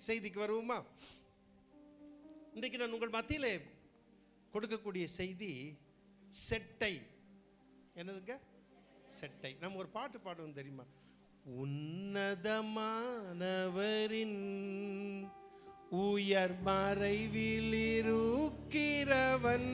செய்திக்கு வருவோமா? இன்றைக்கு நான் உங்கள் மத்தியிலே கொடுக்கக்கூடிய செய்தி செட்டை. என்னதுங்க? செட்டை. நம்ம ஒரு பாட்டு பாடுவோம் தெரியுமா? உன்னதமானவரின் உயர் மறைவில் இருக்கிறவன்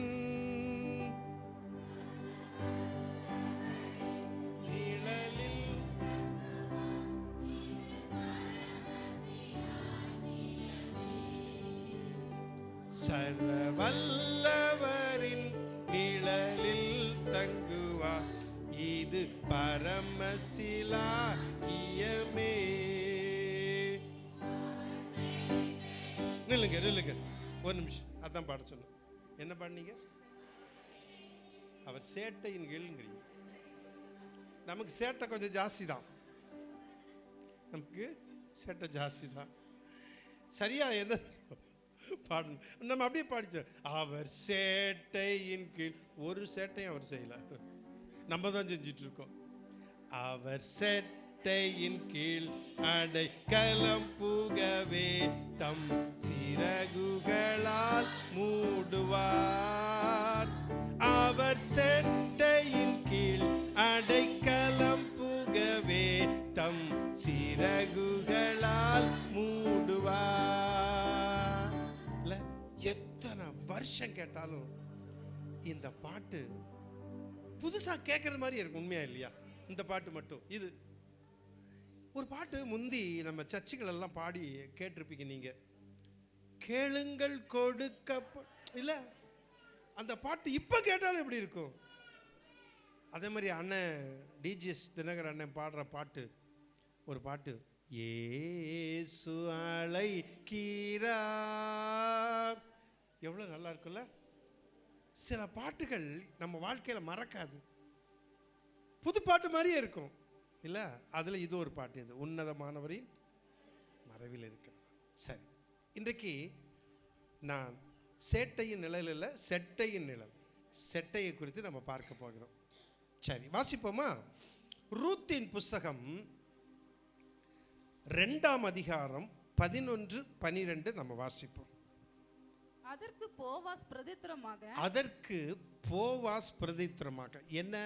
சர்வ வல்லவரின் நிழலில் தங்குவார். இது பரமசிலாக்கியமே. நில்லுங்க நில்லுங்க ஒரு நிமிஷம். அதான் பாட சொன்னேன். என்ன பண்ணீங்க? அவர் சேட்டையின் கீழ்ங்கிறீங்க. நமக்கு சேட்டை கொஞ்சம் ஜாஸ்தி தான். நமக்கு சேட்டை ஜாஸ்தி தான். சரியா? என்ன பாடணும்? நம்ம அப்படியே பாடிச்சோம். அவர் சேட்டையின் கீழ். ஒரு சேட்டையும் அவர் செய்யல, நம்ம தான் செஞ்சிட்டு இருக்கோம். அவர் சேட்டையின் கீழ் அடைக்கலம் புகவே தம் சிறகுகளால் மூடுவார். அவர் சேட்டையின் கீழ் அடைக்கலம் புகவே தம் சிறகுகளால் மூடுவார். எத்தனை வருஷம் கேட்டாலும் இந்த பாட்டு புதுசா கேட்கற மாதிரி இருக்கும். உண்மையா இல்லையா? இந்த பாட்டு மட்டும். இது ஒரு பாட்டு முந்தி நம்ம சர்ச்சுகள் எல்லாம் பாடி கேட்டிருப்பீங்க நீங்க. கேளுங்கள் கொடுக்க இல்ல, அந்த பாட்டு இப்ப கேட்டாலும் எப்படி இருக்கும்? அதே மாதிரி அண்ணன் டிஜிஎஸ் தினகர் அண்ணன் பாடுற பாட்டு, ஒரு பாட்டு, இயேசு அழைக்கிறார். எவ்வளவு நல்லா இருக்குல்ல? சில பாட்டுகள் நம்ம வாழ்க்கையில மறக்காது, புது பாட்டு மாதிரியே இருக்கும் இல்ல? அதுல இது ஒரு பாட்டு. இது உன்னதமானவரின் மறைவில் இருக்கிறது. சரி, இன்றைக்கு நான் சேட்டையின் நிழல் இல்லை, செட்டையின் நிழல், செட்டையை குறித்து நம்ம பார்க்க போகிறோம். சரி, வாசிப்போமா? ரூத்தின் புஸ்தகம் 2ஆம் அதிகாரம் 11-12 நம்ம வாசிப்போம். அதற்கு போவாஸ் பிரதித்திரமாக. என்ன?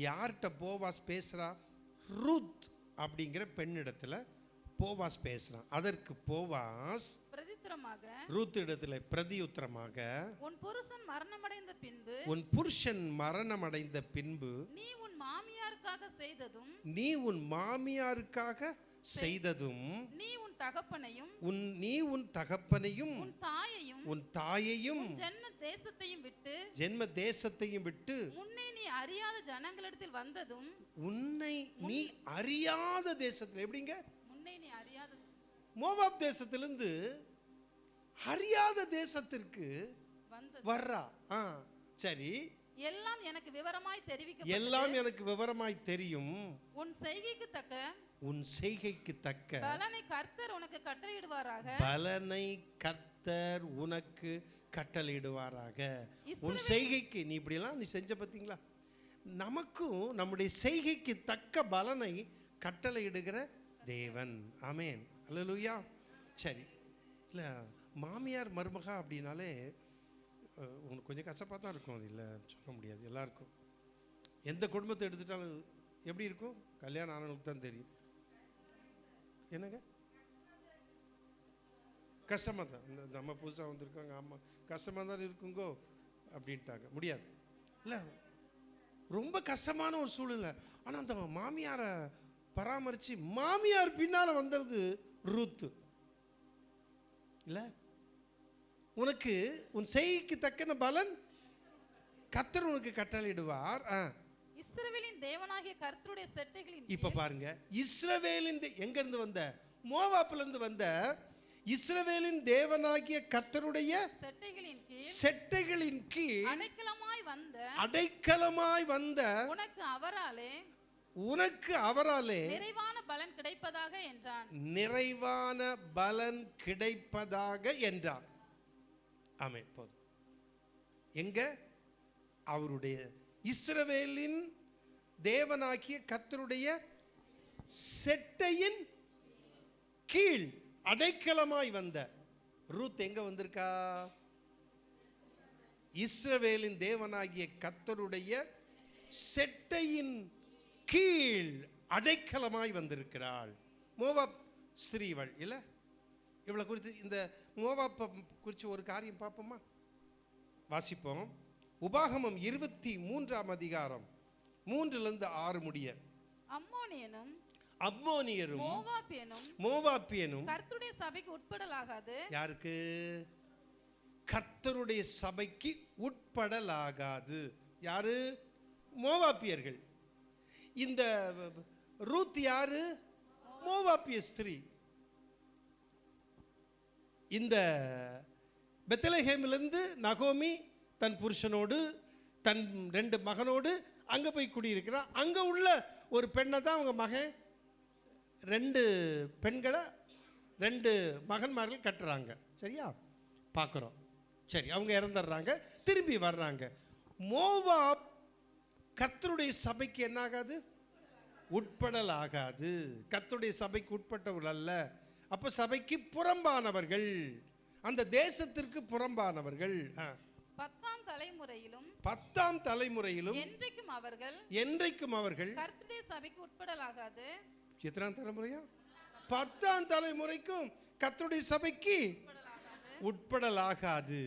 யார்கிட்ட போவாஸ் பேசுறா? ரூத் அப்படிங்கிற பெண்ணிடத்துல போவாஸ் பேசுறான். அதற்கு போவாஸ் பிரதித்திரமாக, ரூத் இடத்துல பிரதியுத்தரமாக, உன் புருஷன் மரணமடைந்த பின்பு நீ உன் மாமியாருக்காக செய்ததும் நீ உன் தகப்பனையும் உன் தாயையும் ஜென்ம தேசத்தையும் விட்டு உன்னை நீ அறியாத ஜனங்களிடத்தில் வந்ததும். உன்னை நீ அறியாத தேசத்தில். எப்படிங்க? மோவாப் தேசத்திலிருந்து அறியாத தேசத்திற்கு வர்றா. சரி, எல்லாம் எனக்கு விவரமாய் தெரியும். உன் செய்கைக்கு தக்க பலனை கர்த்தர் உனக்கு கட்டளையிடுவாராக. உன் செய்கைக்கு நீ இப்படியெல்லாம் நீ செஞ்ச பார்த்தீங்களா? நமக்கும் நம்முடைய செய்கைக்கு தக்க பலனை கட்டளையிடுகிற தேவன். ஆமென், அல்லேலூயா. சரி, இல்லை மாமியார் மருமகா அப்படின்னாலே உனக்கு கொஞ்சம் கஷ்டப்பாக தான் இருக்கும். அது இல்லை சொல்ல முடியாது. எல்லாருக்கும் எந்த குடும்பத்தை எடுத்துட்டாலும் எப்படி இருக்கும்? கல்யாணம் ஆனவங்களுக்கு தான் தெரியும். என்னங்க? கஷ்டமாக தான். நம்ம புதுசாக வந்திருக்காங்க, ஆமாம் கஷ்டமாக தான் இருக்குங்கோ அப்படின்ட்டாங்க. முடியாது இல்லை, ரொம்ப கஷ்டமான ஒரு சூழ்நிலை. ஆனால் அந்த மாமியாரை பராமரித்து மாமியார் பின்னால் வந்தது ரூத்து இல்லை? உனக்கு உன் செய்கைக்கு தக்கன பலன் கர்த்தர் உனக்கு கட்டளையிடுவார். இஸ்ரவேலின் தேவனாகிய கர்த்தருடைய செட்டைகளின். இப்ப பாருங்க, இஸ்ரவேலின் எங்க இருந்து வந்த? மோவாப்ல இருந்து வந்த இஸ்ரவேலின் தேவனாகிய கர்த்தருடைய செட்டைகளின் கீழ் அடைக்கலமாய் வந்த உனக்கு அவராலே நிறைவான பலன் கிடைப்பதாக என்றான். நிறைவான பலன் கிடைப்பதாக என்றான். ஆமென். போதும். எங்க? அவருடைய இஸ்ரவேலின் தேவனாகிய கர்த்தருடைய செட்டையின் கீழ் அடைக்கலமாய் வந்த ரூத் எங்க வந்திருக்கா? இஸ்ரவேலின் தேவனாகிய கர்த்தருடைய செட்டையின் கீழ் அடைக்கலமாய் வந்திருக்கிறாள். மோவாப் ஸ்திரீவள் இல்ல? இவளை குறித்து, இந்த மோவாப்பை குறித்து ஒரு காரியம் பார்ப்போமா? வாசிப்போம். உபாகமம் 23ஆம் அதிகாரம் 3-6 முடிய. அம்மோனியரும் மோவாபியனும் கர்த்தருடைய சபைக்கு உட்படலாகாது. யாருக்கு? கர்த்தருடைய சபைக்கு உட்படலாகாது. யாரு? மோவாபியர்கள். இந்த ரூத் யாரு? மோவாபிய ஸ்திரீ. இந்த பெத்லகேமிலிருந்து நகோமி தன் புருஷனோடு தன் 2 மகனோடு அங்கே போய் குடியிருக்கிறான். அங்கே உள்ள ஒரு பெண்ணை தான் அவங்க மகன் 2 பெண்களை 2 மகன்மார்கள் கட்டுறாங்க. சரியா பார்க்குறோம். சரி, அவங்க இறந்துடுறாங்க, திரும்பி வர்றாங்க. மோவாப் கர்த்தருடைய சபைக்கு என்ன ஆகாது? உட்படல் ஆகாது. கர்த்தருடைய சபைக்கு உட்பட்டவர்கள் அல்ல. அப்போ சபைக்கு புறம்பானவர்கள், அந்த தேசத்திற்கு புறம்பானவர்கள். 10ஆம் தலைமுறையிலும் என்றைக்கும் அவர்கள் கர்த்தருடைய சபைக்கு உட்படலாகாது. எத்தனாம் தலைமுறையா? 10ஆம் தலைமுறைக்கும் கர்த்தருடைய சபைக்கு உட்படலாகாது.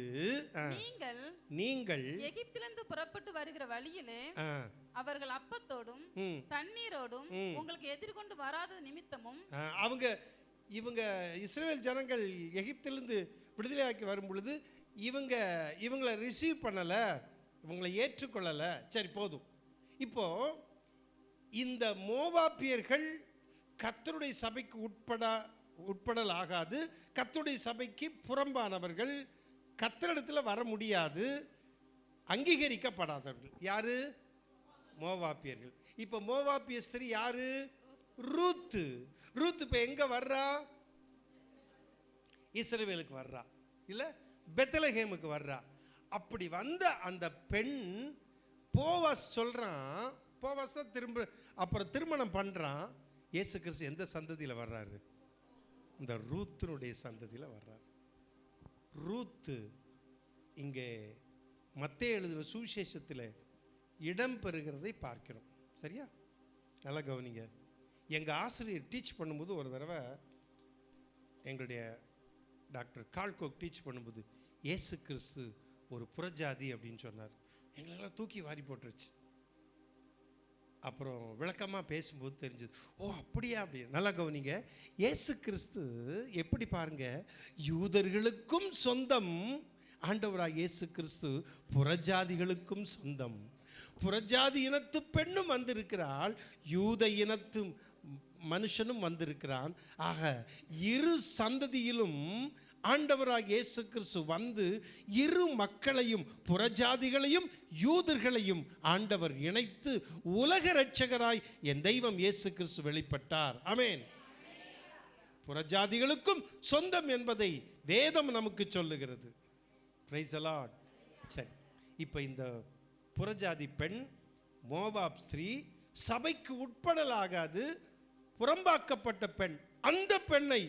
நீங்கள் எகிப்திலிருந்து புறப்பட்டு வருகிற வழியிலே அவர்கள் அப்பத்தோடும் தண்ணீரோடும் உங்களுக்கு எதிர்கொண்டு வராத நிமித்தமும், இவங்க இஸ்ரவேல் ஜனங்கள் எகிப்திலிருந்து விடுதலையாக்கி வரும் பொழுது இவங்களை ரிசீவ் பண்ணல, இவங்களை ஏற்றுக்கொள்ளல. சரி, போதும். இப்போ இந்த மோவாபியர்கள் கர்த்தருடைய சபைக்கு உட்படல் ஆகாது, கர்த்தருடைய சபைக்கு புறம்பானவர்கள், கர்த்தரிடத்தில் வர முடியாது, அங்கீகரிக்கப்படாதவர்கள். யாரு? மோவாபியர்கள். இப்போ மோவாபிய ஸ்திரீ யாரு? ரூத்து. ரூத் இப்போ எங்க வர்றா? இஸ்ரவேலுக்கு வர்றா, இல்ல பெத்லகேமுக்கு வர்றா. அப்படி வந்த அந்த பெண் போவாஸ் சொல்றான். போவாஸ் தான் அப்புறம் திருமணம் பண்றான். இயேசு கிறிஸ்து எந்த சந்ததியில் வர்றாரு? இந்த ரூத்தினுடைய சந்ததியில் வர்றார். ரூத்து இங்கே மத்தேயு எழுதின சுவிசேஷத்தில் இடம் பெறுகிறதை பார்க்கிறோம். சரியா? நல்லா கவனிங்க. எங்கள் ஆசிரியர் டீச் பண்ணும்போது ஒரு தடவை எங்களுடைய டாக்டர் கால்கோக் டீச் பண்ணும்போது இயேசு கிறிஸ்து ஒரு புறஜாதி அப்படின்னு சொன்னார். எங்களெல்லாம் தூக்கி வாரி போட்டுருச்சு. அப்புறம் விளக்கமாக பேசும்போது தெரிஞ்சது, ஓ அப்படியா? அப்படி நல்லா கவனிங்க. இயேசு கிறிஸ்து எப்படி பாருங்க, யூதர்களுக்கும் சொந்தம் ஆண்டவராக இயேசு கிறிஸ்து புறஜாதிகளுக்கும் சொந்தம். புறஜாதி இனத்து பெண்ணும் வந்திருக்கிறாள், யூத இனத்து மனுஷனும் வந்திருக்கிறான். ஆக இரு சந்ததியிலும் ஆண்டவராக இயேசு கிறிஸ்து வந்து இரு மக்களையும், புறஜாதிகளையும் யூதர்களையும் ஆண்டவர் இணைத்து உலக இரட்சகராய் என் தெய்வம் இயேசு கிறிஸ்து வெளிப்பட்டார். ஆமென். புறஜாதிகளுக்கும் சொந்தம் என்பதை வேதம் நமக்கு சொல்லுகிறது. Price the Lord. சரி, இப்போ இந்த புறஜாதி பெண் மோவாப் ஸ்திரீ சபைக்கு உட்படலாகாது, புறம்பாக்கப்பட்ட பெண். அந்த பெண்ணை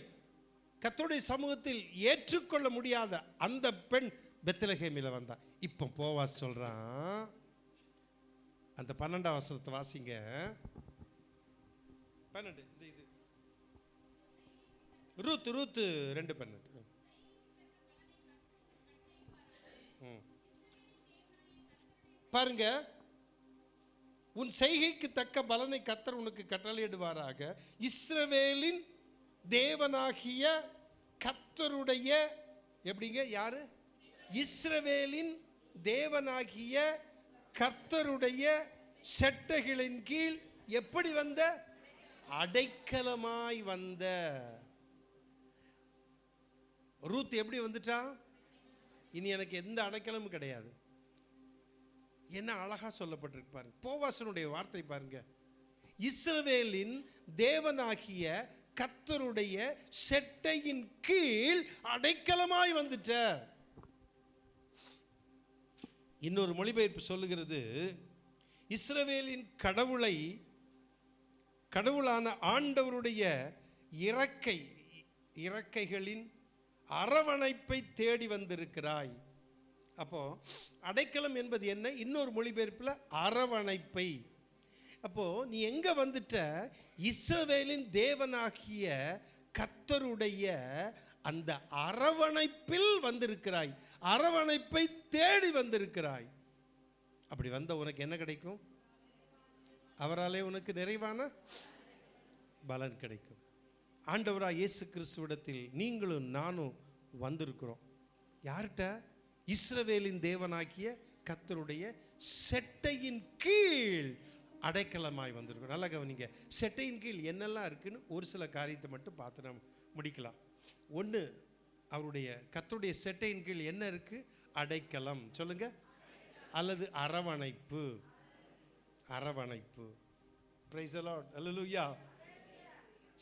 கர்த்தருடைய சமூகத்தில் ஏற்றுக்கொள்ள முடியாத அந்த பெண் பெத்லகேமில் வந்தா. இப்போ போவாஸ் சொல்றான், அந்த 12ஆம் வசனத்தை வாசிங்க. 12 இது ரூத் 2:12. பாருங்க, உன் செய்கைக்கு தக்க பலனை கர்த்தர் உனக்கு கட்டளையிடுவாராக. இஸ்ரவேலின் தேவனாகிய கர்த்தருடைய, எப்படிங்க? யாரு? இஸ்ரவேலின் தேவனாகிய கர்த்தருடைய செட்டைகளின் கீழ் எப்படி வந்த? அடைக்கலமாய் வந்த. ரூத் எப்படி வந்துட்டா? இனி எனக்கு எந்த அடைக்கலமும் கிடையாது. என்ன அழகா சொல்லப்பட்டிருக்கு பாருங்க. போவாசனுடைய வார்த்தை பாருங்க. இஸ்ரவேலின் தேவனாகிய கர்த்தருடைய செட்டையின் கீழ் அடைக்கலமாய் வந்துட்ட. இன்னொரு மொழிபெயர்ப்பு சொல்லுகிறது, இஸ்ரவேலின் கடவுளான ஆண்டவருடைய இறக்கை, இறக்கைகளின் அரவணைப்பை தேடி வந்திருக்கிறாய். அப்போ அடைக்கலம் என்பது என்ன? இன்னொரு மொழிபெயர்ப்பில் அரவணைப்பை. அப்போ நீ எங்க வந்துட்ட? இஸ்ரவேலின் தேவனாகிய கர்த்தருடைய அந்த அரவணைப்பில் வந்திருக்கிறாய், அரவணைப்பை தேடி வந்திருக்கிறாய். அப்படி வந்த உனக்கு என்ன கிடைக்கும்? அவராலே உனக்கு நிறைவான பலன் கிடைக்கும். ஆண்டவராய் இயேசு கிறிஸ்துவிடத்தில் நீங்களும் நானும் வந்திருக்கிறோம். யார்கிட்ட? இஸ்ரவேலின் தேவனாகிய கர்த்தருடைய செட்டையின் கீழ் அடைக்கலமாய் வந்திருக்கிறோம். நல்லா கவனிங்க, செட்டையின் கீழ் என்னெல்லாம் இருக்குன்னு ஒரு சில காரியத்தை மட்டும் பார்த்து நம்ம முடிக்கலாம். ஒன்று, அவருடைய கர்த்தருடைய செட்டையின் கீழ் என்ன இருக்கு? அடைக்கலம். சொல்லுங்க. அல்லது அரவணைப்பு. அரவணைப்பு. Praise the Lord. அல்லேலூயா.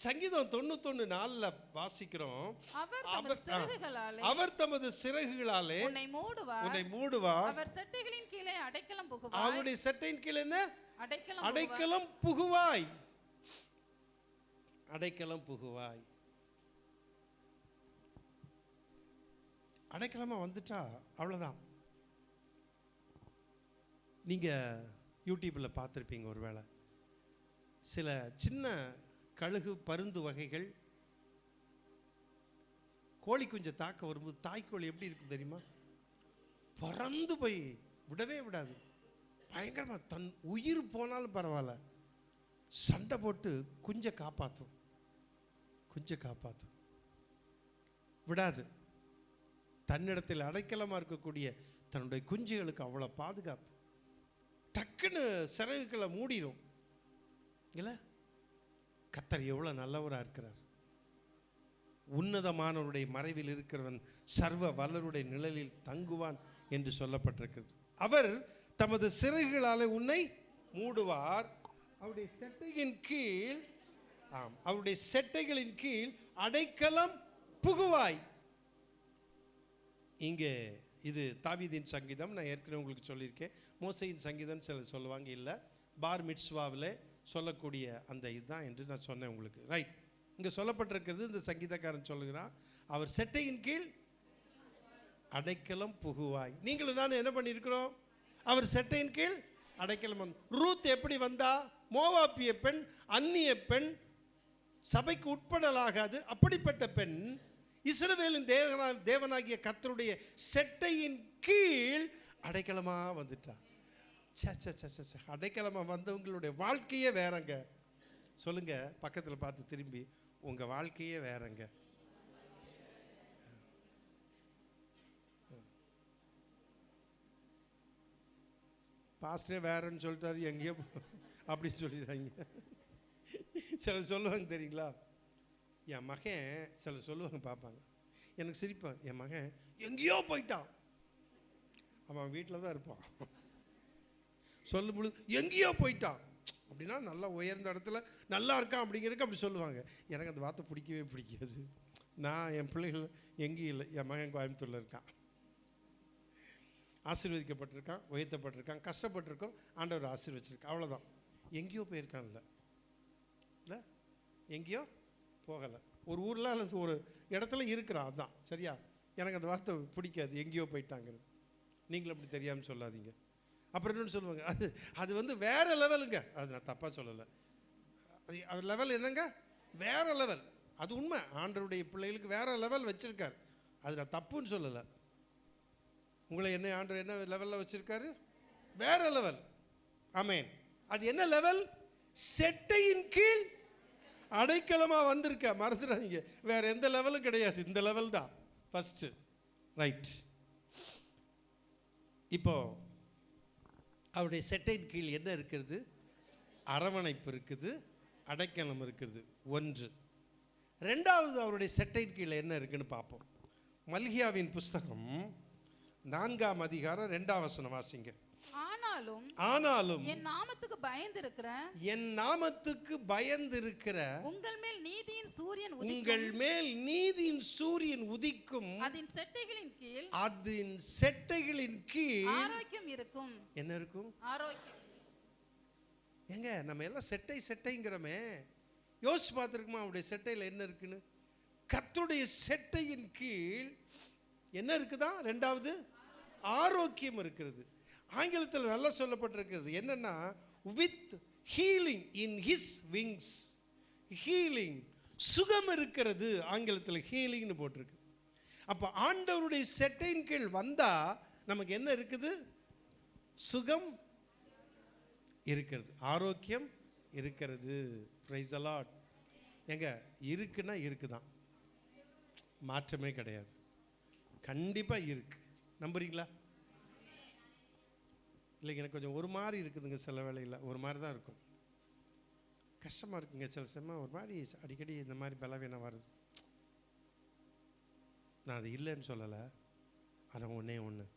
சங்கீதம் 91:4 வாசிக்கிறோம், அவர் தமது சிறகுகளாலே உன்னை மூடுவார், அவர் செட்டைகளின் கீழே அடைக்கலம் புகுவாய். அவருடைய செட்டையின் கீழே என்ன? அடைக்கலம் புகுவாய். அடைக்கலம் புகுவாய். அடைக்கலமா வந்துட்டா அவ்வளவுதான். நீங்க யூடியூப்ல பார்த்துருப்பீங்க ஒருவேளை, சில சின்ன கழுகு பருந்து வகைகள் கோழி குஞ்சை தாக்க வரும்போது தாய்க்கோழி எப்படி இருக்கும் தெரியுமா? பறந்து போய் விடவே விடாது. பயங்கரமா தன் உயிர் போனாலும் பரவாயில்ல, சண்டை போட்டு குஞ்சை காப்பாற்றும். குஞ்சை காப்பாற்றும், விடாது. தன்னிடத்தில் அடைக்கலமா இருக்கக்கூடிய தன்னுடைய குஞ்சுகளுக்கு அவ்வளோ பாதுகாப்பு. டக்குன்னு சிறகுகளை மூடிடும் இல்லை? கர்த்தர் எவ்வளோ நல்லவராக இருக்கிறார். உன்னதமானவருடைய மறைவில் இருக்கிறவன் சர்வ வல்லருடைய நிழலில் தங்குவான் என்று சொல்லப்பட்டிருக்கிறது. அவர் தமது சிறகுகளாலே உன்னை மூடுவார், அவருடைய செட்டையின் கீழ், அவருடைய செட்டைகளின் கீழ் அடைக்கலம் புகுவாய். இங்கே இது தாவீதின் சங்கீதம். நான் ஏற்கனவே உங்களுக்கு சொல்லியிருக்கேன். மோசையின் சங்கீதம் சிலர் சொல்லுவாங்க, இல்லை பார் மிட்ஸ்வாவில் சொல்லக்கூடிய அந்த இதுதான் என்று நான் சொன்னேன் உங்களுக்கு. ரைட். இங்கே சொல்லப்பட்டிருக்கிறது, இந்த சங்கீதக்காரன் சொல்லுகிறான், அவர் செட்டையின் கீழ் அடைக்கலம் புகுவாய். நீங்களும் நான் என்ன பண்ணியிருக்கிறோம்? அவர் செட்டையின் கீழ் அடைக்கலம். ரூத் எப்படி வந்தா? மோவாப்பிய பெண், அந்நிய பெண், சபைக்கு உட்படலாகாது. அப்படிப்பட்ட பெண் இஸ்ரவேலின் தேவனாகிய கர்த்தருடைய செட்டையின் கீழ் அடைக்கலமா வந்துட்டா. அடைக்கலமா வந்தவங்களுடைய வாழ்க்கையே வேறங்க. சொல்லுங்க, பக்கத்தில் பார்த்து திரும்பி, உங்க வாழ்க்கையே வேறங்க. பாஸ்டரே வேறன்னு சொல்லிட்டாரு எங்கேயோ அப்படின்னு சொல்லிடுறாங்க. சிலர் சொல்லுவாங்க தெரியுங்களா, என் மகன் சிலர் சொல்லுவாங்க, பார்ப்பாங்க, எனக்கு சிரிப்பான், என் மகன் எங்கேயோ போயிட்டான், அவன் வீட்டில் தான் இருப்பான். சொல்லும் பொழுது எங்கேயோ போயிட்டான் அப்படின்னா நல்லா உயர்ந்த இடத்துல நல்லா இருக்கான் அப்படிங்கிறதுக்கு அப்படி சொல்லுவாங்க. எனக்கு அந்த வார்த்தை பிடிக்கவே பிடிக்காது. நான் என் பிள்ளைகள் எங்கேயும் இல்லை, என் மகன் கோயம்புத்தூரில் இருக்கான், ஆசீர்வதிக்கப்பட்டிருக்கான், உயர்த்தப்பட்டிருக்கான், கஷ்டப்பட்டிருக்கோம், ஆண்டவர் ஆசீர்வச்சிருக்கான், அவ்வளோதான். எங்கேயோ போயிருக்கான் இல்லை, இல்லை எங்கேயோ போகலை, ஒரு ஊரில் அல்லது ஒரு இடத்துல இருக்கிறான், அதுதான் சரியா. எனக்கு அந்த வார்த்தை பிடிக்காது, எங்கேயோ போயிட்டாங்கிறது. நீங்களும் அப்படி தெரியாமல் சொல்லாதீங்க. அப்புறம் என்னன்னு சொல்லுவாங்க, அது வந்து வேற லெவலுங்க. அது நான் தப்பாக சொல்லலை, அது லெவல் என்னங்க, வேற லெவல். அது உண்மை, ஆண்டவருடைய பிள்ளைகளுக்கு வேற லெவல் வச்சிருக்காரு, அது நான் தப்புன்னு சொல்லலை. உங்களை என்ன ஆண்டவர் என்ன லெவலில் வச்சிருக்காரு? வேற லெவல். ஆமென். அது என்ன லெவல்? செட்டையின் கீழ் அடைக்கலமாக வந்திருக்க, மறந்துடாதீங்க. வேற எந்த லெவலும் கிடையாது, இந்த லெவல் தான் ஃபர்ஸ்ட். ரைட். இப்போ அவருடைய செட்டையின் கீழ் என்ன இருக்கிறது? அரவணைப்பு இருக்குது, அடைக்கலம் இருக்குது. ஒன்று. ரெண்டாவது, அவருடைய செட்டையின் கீழ் என்ன இருக்குன்னு பார்ப்போம். மல்கியாவின் புஸ்தகம் 4ஆம் அதிகாரம் 2ஆம் வசனம் வாசிங்க. ஆனாலும் என் நாமத்துக்கு பயந்திருக்கிற உங்கள் மேல் நீதியின் சூரியன் உதிக்கும், அதன் செட்டைகளின் கீழ் ஆரோக்கியம் இருக்கும். என்ன இருக்கும்? ஆரோக்கியம். எங்க நம்ம எல்லாம் செட்டைங்கிறமே, யோசிச்சு பார்த்துருக்குமா அவருடைய செட்டையில் என்ன இருக்குன்னு? கர்த்தருடைய செட்டையின் கீழ் என்ன இருக்குதா? ரெண்டாவது ஆரோக்கியம் இருக்கிறது. ஆங்கிலத்தில் நல்லா சொல்லப்பட்டிருக்கிறது என்னன்னா, with healing in his wings. Healing, சுகம் இருக்கிறது. ஆங்கிலத்தில் ஹீலிங்னு போட்டிருக்கு. அப்போ ஆண்டவருடைய செட்டையின் கீழ் வந்தா நமக்கு என்ன இருக்குது? சுகம் இருக்கிறது, ஆரோக்கியம் இருக்கிறது. Price the Lord. எங்க இருக்குன்னா இருக்குதான், மாற்றமே கிடையாது. கண்டிப்பா இருக்கு. நம்புறீங்களா? இல்லைங்க, எனக்கு கொஞ்சம் ஒரு மாதிரி இருக்குதுங்க. சில வேளையில் ஒரு மாதிரி தான் இருக்கும். கஷ்டமாக இருக்குங்க. சில சமயம் ஒரு மாதிரி அடிக்கடி இந்த மாதிரி பலவீனம் வருது. நான் அது இல்லைன்னு சொல்லலை. ஆனால் ஒன்றே ஒன்று,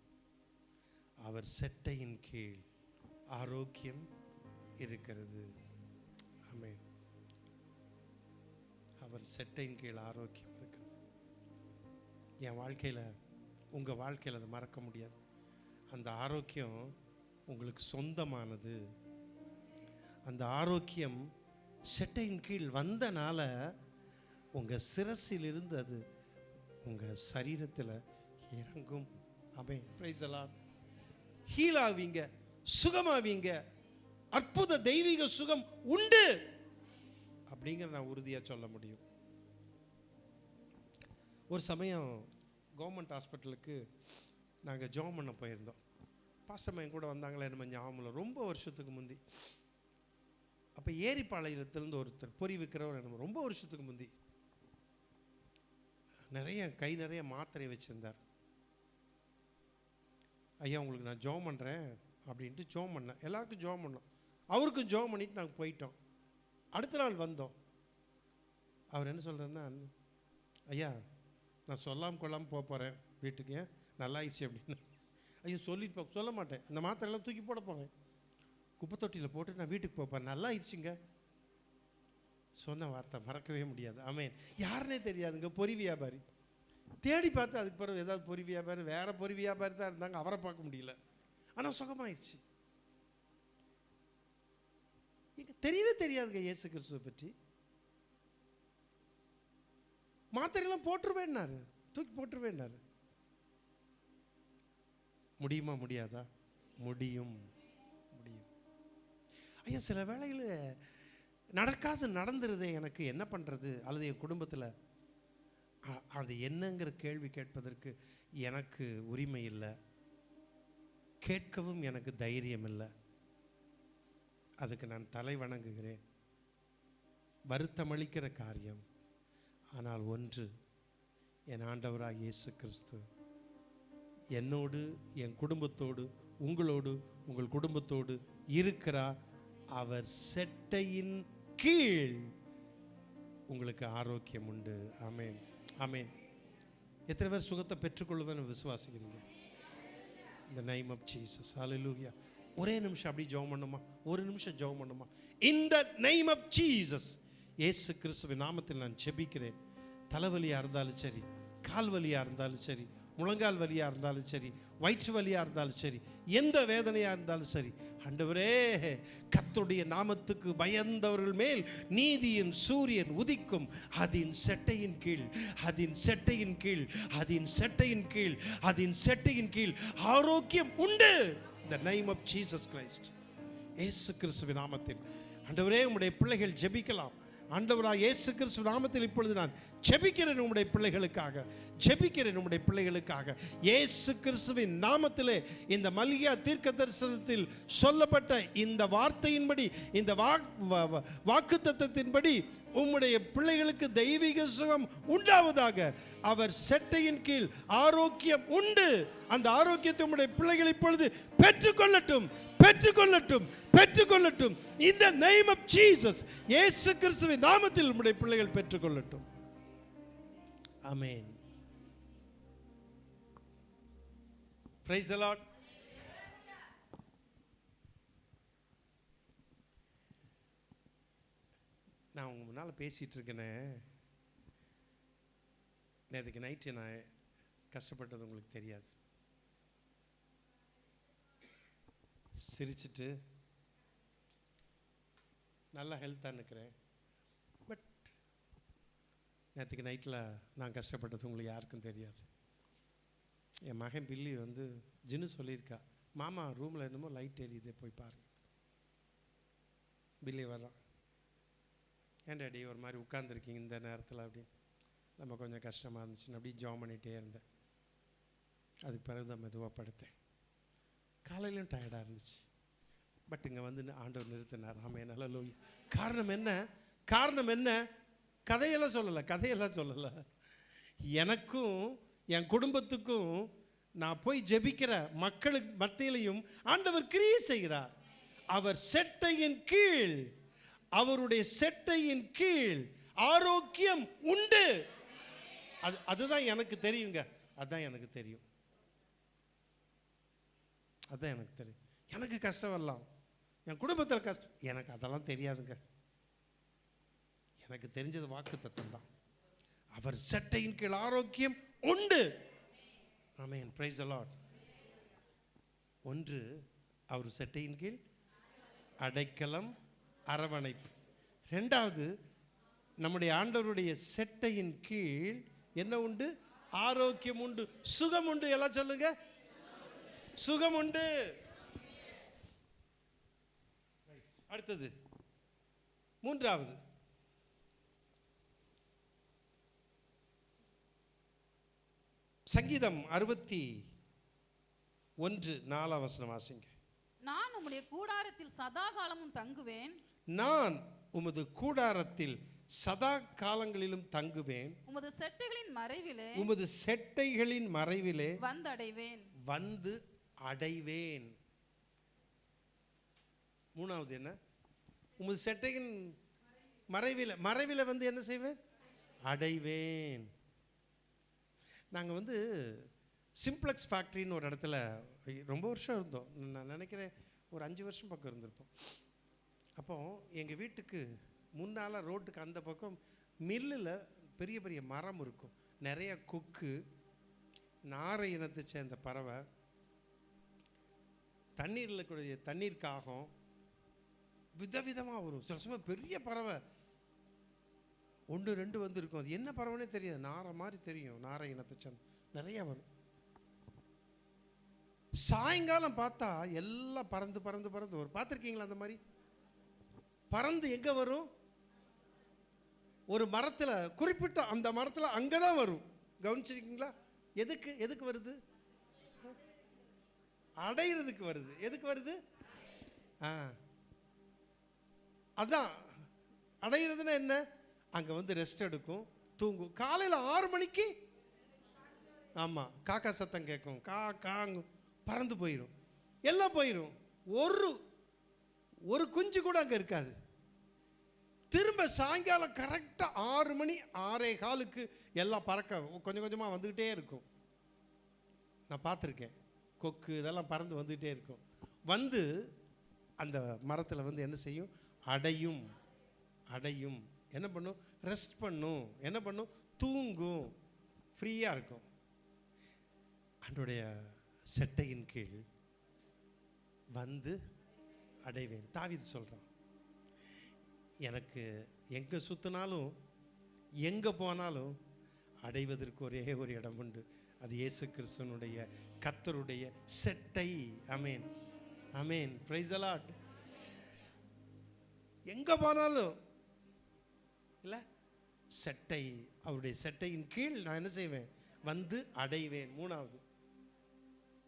அவர் செட்டையின் கீழ் ஆரோக்கியம் இருக்கிறது. ஆமென். அவர் செட்டையின் கீழ் ஆரோக்கியம் இருக்கிறது. என் வாழ்க்கையில், உங்கள் வாழ்க்கையில் அதை மறக்க முடியாது. அந்த ஆரோக்கியம் உங்களுக்கு சொந்தமானது. அந்த ஆரோக்கியம் செட்டையின் கீழ் வந்தனால உங்கள் சிரசிலிருந்து அது உங்கள் சரீரத்தில் இறங்கும். ஆமென். Praise the Lord. ஹீல் ஆவீங்க, சுகமாவீங்க. அற்புத தெய்வீக சுகம் உண்டு அப்படிங்கிற நான் உறுதியாக சொல்ல முடியும். ஒரு சமயம் கவர்மெண்ட் ஹாஸ்பிட்டலுக்கு நாங்கள் ஜெபம் பண்ண போயிருந்தோம். பாஸ்டர் என் கூட வந்தாங்களே, நம்ம ஞாபகம் இல்லை, ரொம்ப வருஷத்துக்கு முந்தி. அப்போ ஏரிப்பாளையத்திலேருந்து ஒருத்தர் பொறி விற்கிறவர், நம்ம ரொம்ப வருஷத்துக்கு முந்தி நிறைய கை நிறைய மாத்திரை வச்சுருந்தார். ஐயா உங்களுக்கு நான் ஜெபம் பண்ணுறேன் அப்படின்ட்டு ஜெபம் பண்ணேன். எல்லாருக்கும் ஜெபம் பண்ணோம், அவருக்கும் ஜெபம் பண்ணிட்டு நாங்கள் போயிட்டோம். அடுத்த நாள் வந்தோம். அவர் என்ன சொல்கிறேன்னா, ஐயா நான் சொல்லாமல் கொள்ளாமல் போக போகிறேன் வீட்டுக்கு, நல்லா ஆயிடுச்சு அப்படின்னு. ஐயோ சொல்லிட்டு சொல்ல மாட்டேன், இந்த மாத்திரையெல்லாம் தூக்கி போட போகிறேன், குப்பை தொட்டியில் போட்டு நான் வீட்டுக்கு போப்பேன், நல்லா ஆயிடுச்சுங்க. சொன்ன வார்த்தை மறக்கவே முடியாது. ஆமென். யாருன்னே தெரியாதுங்க, பொறி வியாபாரி. தேடி பார்த்து அதுக்கு பிறகு ஏதாவது பொறி வியாபாரி, வேற பொறி வியாபாரி தான் இருந்தாங்க, அவரை பார்க்க முடியல. ஆனால் சுகமாயிடுச்சு. தெரியவே தெரியாதுங்க இயேசு கிறிஸ்துவை பற்றி. மாத்திரையெல்லாம் போட்டுருவேன்னாரு, தூக்கி போட்டுருவேன்னாரு. முடியுமா? முடியாதா? முடியும், முடியும். ஐயா சில வேளையில் நடக்காது நடந்துருதே, எனக்கு என்ன பண்ணுறது? அல்லது என் குடும்பத்தில் அது என்னங்கிற கேள்வி கேட்பதற்கு எனக்கு உரிமை இல்லை, கேட்கவும் எனக்கு தைரியம் இல்லை. அதுக்கு நான் தலை வணங்குகிறேன். வருத்தமளிக்கிற காரியம். ஆனால் ஒன்று, என் ஆண்டவராக இயேசு கிறிஸ்து என்னோடு, என் குடும்பத்தோடு, உங்களோடு, உங்கள் குடும்பத்தோடு இருக்கிறார். அவர் செட்டையின் கீழ் உங்களுக்கு ஆரோக்கியம் உண்டு. ஆமென், ஆமென். எத்தனை பேர் சுகத்தை பெற்றுக்கொள்ளுவேன்னு விசுவாசிக்கிறீங்க? இந்த நேம் ஆஃப் ஜீசஸ். ஹல்லேலூயா. ஒரே நிமிஷம் அப்படி ஜெபம் பண்ணுமா? ஒரு நிமிஷம் ஜெபம் பண்ணுமா? இந்த நேம் ஆஃப் ஜீசஸ், இயேசு கிறிஸ்துவின் நாமத்தில் நான் ஜெபிக்கிறேன். தலைவலியாக இருந்தாலும் சரி, கால் வலியாக இருந்தாலும் சரி, முழங்கால் வலியாக இருந்தாலும் சரி, வயிற்று வலியாக இருந்தாலும் சரி, எந்த வேதனையாக இருந்தாலும் சரி, ஆண்டவரே கர்த்தருடைய நாமத்துக்கு பயந்தவர்கள் மேல் நீதியின் சூரியன் உதிக்கும். அதின் செட்டையின் கீழ், அதின் செட்டையின் கீழ், அதின் செட்டையின் கீழ், அதின் செட்டையின் கீழ் ஆரோக்கியம் உண்டு. இந்த நேம் ஆஃப் ஜீசஸ் கிரைஸ்ட், இயேசு கிறிஸ்துவின் நாமத்தில் ஆண்டவரே உம்முடைய பிள்ளைகள் ஜெபிக்கலாம். ஆண்டவராக இயேசு கிறிஸ்து நாமத்தில் இப்பொழுது நான் ஜெபிக்கிறேன் உம்முடைய பிள்ளைகளுக்காக, ஜெபிக்கிறேன் உம்முடைய பிள்ளைகளுக்காக. இயேசு கிறிஸ்துவின் நாமத்திலே இந்த மல்கியா தீர்க்க தரிசனத்தில் சொல்லப்பட்ட இந்த வார்த்தையின்படி, இந்த வாக்குத்தத்தத்தின்படி உம்முடைய பிள்ளைகளுக்கு தெய்வீக சுகம் உண்டாவதாக. அவர் செட்டையின் கீழ் ஆரோக்கியம் உண்டு. அந்த ஆரோக்கியத்தை உம்முடைய பிள்ளைகள் இப்பொழுது பெற்றுக்கொள்ளட்டும், பெற்றுக்கொள்ளட்டும், பெற்றுக்கொள்ளட்டும். இந்த நேம் ஆஃப் ஜீசஸ், இயேசு கிறிஸ்துவின் நாமத்தில் உம்முடைய பிள்ளைகள் பெற்றுக்கொள்ளட்டும். ஆமென். Praise the Lord. நான் உங்க முன்னால் பேசிட்டு இருக்கேனே, நேற்றுக்கு நைட்டு நான் கஷ்டப்பட்டது உங்களுக்கு தெரியாது. சிரிச்சிட்டு நல்லா ஹெல்த்தாக நிற்கிறேன். பட் நேற்றுக்கு நைட்டில் நான் கஷ்டப்பட்டது உங்களுக்கு யாருக்கும் தெரியாது. என் மகன் பில்லி வந்து ஜின்னு சொல்லியிருக்கா, மாமா ரூமில் என்னமோ லைட் எரியுது போய் பாருங்க. பில்லி வர்றான், ஏன் டாடி ஒரு மாதிரி உட்காந்துருக்கீங்க இந்த நேரத்தில் அப்படின்னு. நம்ம கொஞ்சம் கஷ்டமாக இருந்துச்சுன்னு அப்படியே ஜாம் பண்ணிகிட்டே இருந்தேன். அதுக்கு பிறகு தான் மெதுவாக படுத்தேன். காலையிலும் டயர்டாக இருந்துச்சு. பட் இங்கே வந்து ஆண்டவர் நிறுத்தினார். ஆமாம், நல்லா லோய். காரணம் என்ன? கதையெல்லாம் சொல்லலை. எனக்கும் என் குடும்பத்துக்கும் நான் போய் ஜெபிக்கிற மக்களுக்கு மத்தியிலையும் ஆண்டவர் கிரியை செய்கிறார். அவர் செட்டையின் கீழ், அவருடைய செட்டையின் கீழ் ஆரோக்கியம் உண்டு. அதுதான் எனக்கு தெரியுங்க. அதுதான் எனக்கு தெரியும். எனக்கு கஷ்டம் வரலாம், என் குடும்பத்தில் கஷ்டம், எனக்கு அதெல்லாம் தெரியாதுங்க. எனக்கு தெரிஞ்சது வாக்குத்தத்தம் தான். அவர் செட்டையின் கீழ் ஆரோக்கியம் உண்டு. ஆமென், பிரைஸ் தி லார்ட். ஒன்று, அவர் செட்டையின் கீழ் அடைக்கலம், அரவணைப்பு. ரெண்டாவது, நம்முடைய ஆண்டவருடைய செட்டையின் கீழ் என்ன உண்டு? ஆரோக்கியம் உண்டு, சுகம் உண்டு. எல்லாம் சொல்லுங்க, சுகம் உண்டு. அடுத்தது மூன்றாவது, சங்கீதம் 61:4 வசனம் வாசிங்க. நான் உம்முடைய கூடாரத்தில் சதா காலமும் தங்குவேன். நான் உமது கூடாரத்தில் சதா காலங்களிலும் தங்குவேன். உமது செட்டைகளின் மறைவிலே வந்து அடைவேன். மூணாவது என்ன? உமது செட்டையின் மறைவிலே வந்து என்ன செய்வேன்? அடைவேன். நாங்கள் வந்து சிம்ப்ளெக்ஸ் ஃபேக்ட்ரின்னு ஒரு இடத்துல ரொம்ப வருஷம் இருந்தோம். நான் நினைக்கிறேன் ஒரு 5 வருஷம் பக்கம் இருந்திருப்போம். அப்போது எங்கள் வீட்டுக்கு முன்னால் ரோட்டுக்கு அந்த பக்கம் மில்லில் பெரிய பெரிய மரம் இருக்கும். நிறைய கொக்கு, நாரை இனத்தை சேர்ந்த பறவை, தண்ணீரில் கூடிய தண்ணீர் காகம், விதவிதமாக வரும். சில சமயம் பெரிய பறவை 1-2 வந்து இருக்கும். அது என்ன பறவைனே தெரியாது, நாரை மாதிரி தெரியும். நாரை இனத்தை சேர்ந்த நிறைய வரும். சாயங்காலம் பார்த்தா எல்லாம் பறந்து வரும். பார்த்துருக்கீங்களா அந்த மாதிரி? பறந்து எங்கே வரும்? ஒரு மரத்தில், குறிப்பிட்ட அந்த மரத்தில் அங்கே தான் வரும். கவனிச்சிருக்கீங்களா? எதுக்கு வருது? அடையிறதுக்கு வருது. எதுக்கு வருது? அதான் அடையிறதுன்னா என்ன? அங்கே வந்து ரெஸ்ட் எடுக்கும், தூங்கும். காலையில் 6 மணிக்கு ஆமாம் காக்கா சத்தம் கேட்கும், காங்கு பறந்து போயிடும், எல்லாம் போயிடும். ஒரு குஞ்சு கூட அங்கே இருக்காது. திரும்ப சாயங்காலம் கரெக்டாக 6 மணி 6:15 எல்லாம் பறக்க கொஞ்சம் கொஞ்சமாக வந்துக்கிட்டே இருக்கும். நான் பார்த்துருக்கேன். கொக்கு இதெல்லாம் பறந்து வந்துக்கிட்டே இருக்கும். வந்து அந்த மரத்தில் வந்து என்ன செய்யும்? அடையும். என்ன பண்ணும்? ரெஸ்ட் பண்ணும். என்ன பண்ணும்? தூங்கும், ஃப்ரீயாக இருக்கும். அதனுடைய செட்டையின் கீழ் வந்து அடைவேன். தாவீது சொல்கிறான், எனக்கு எங்கே சுற்றினாலும் எங்கே போனாலும் அடைவதற்கு ஒரே ஒரு இடம் உண்டு. அது இயேசு கிறிஸ்துவனுடைய கர்த்தருடைய செட்டை. ஆமென், ஆமென், பிரைஸ் தி லார்ட். எங்கே போனாலும் இல்லை, செட்டை, அவருடைய செட்டையின் கீழ் நான் என்ன செய்வேன்? வந்து அடைவேன். மூணாவது,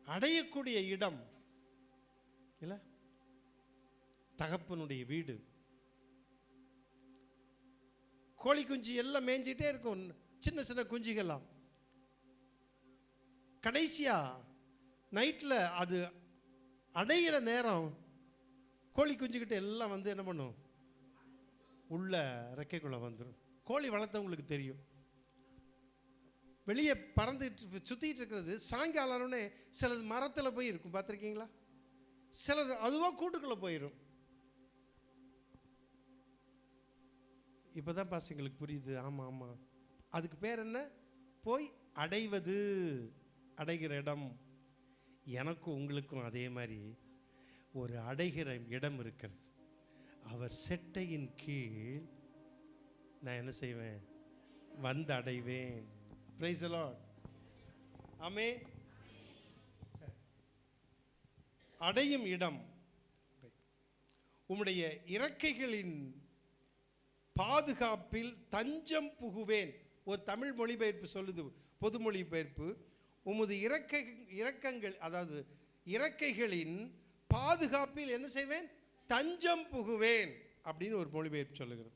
அடையக்கூடிய இடம் இல்லை, தகப்பனுடைய வீடு. கோழி குஞ்சு எல்லாம் மேய்ஞ்சிட்டே இருக்கும், சின்ன சின்ன குஞ்சுகள்லாம். கடைசியா நைட்டில் அது அடையிற நேரம் கோழி குஞ்சுக்கிட்ட எல்லாம் வந்து என்ன பண்ணும்? உள்ள ரெக்கைக்குள்ளே வந்துடும். கோழி வளர்த்தவங்களுக்கு தெரியும். வெளியே பறந்துட்டு சுற்றிட்டு இருக்கிறது. சாயங்காலம்னே சிலது மரத்தில் போய் இருக்கும், பார்த்துருக்கீங்களா? சிலது அதுவாக கூட்டுக்குள்ளே போயிடும். இப்போ தான் பசங்களுக்கு புரியுது. ஆமாம் ஆமாம், அதுக்கு பேர் என்ன? போய் அடைவது, அடைகிற இடம். எனக்கும் உங்களுக்கும் அதே மாதிரி ஒரு அடைகிற இடம் இருக்கிறது. அவர் செட்டையின் கீழ் நான் என்ன செய்வேன்? வந்தடைவேன். Praise the Lord. ஆமென். அடையும் இடம், உம்முடைய இறக்கைகளின் பாதுகாப்பில் தஞ்சம் புகுவேன். ஒரு தமிழ் மொழிபெயர்ப்பு சொல்லுது, பொது மொழிபெயர்ப்பு, உமது இறக்கங்கள், அதாவது இறக்கைகளின் பாதுகாப்பில் என்ன செய்வேன்? தஞ்சம் புகுவேன் அப்படின்னு ஒரு மொழிபெயர்ப்பு சொல்லுகிறது.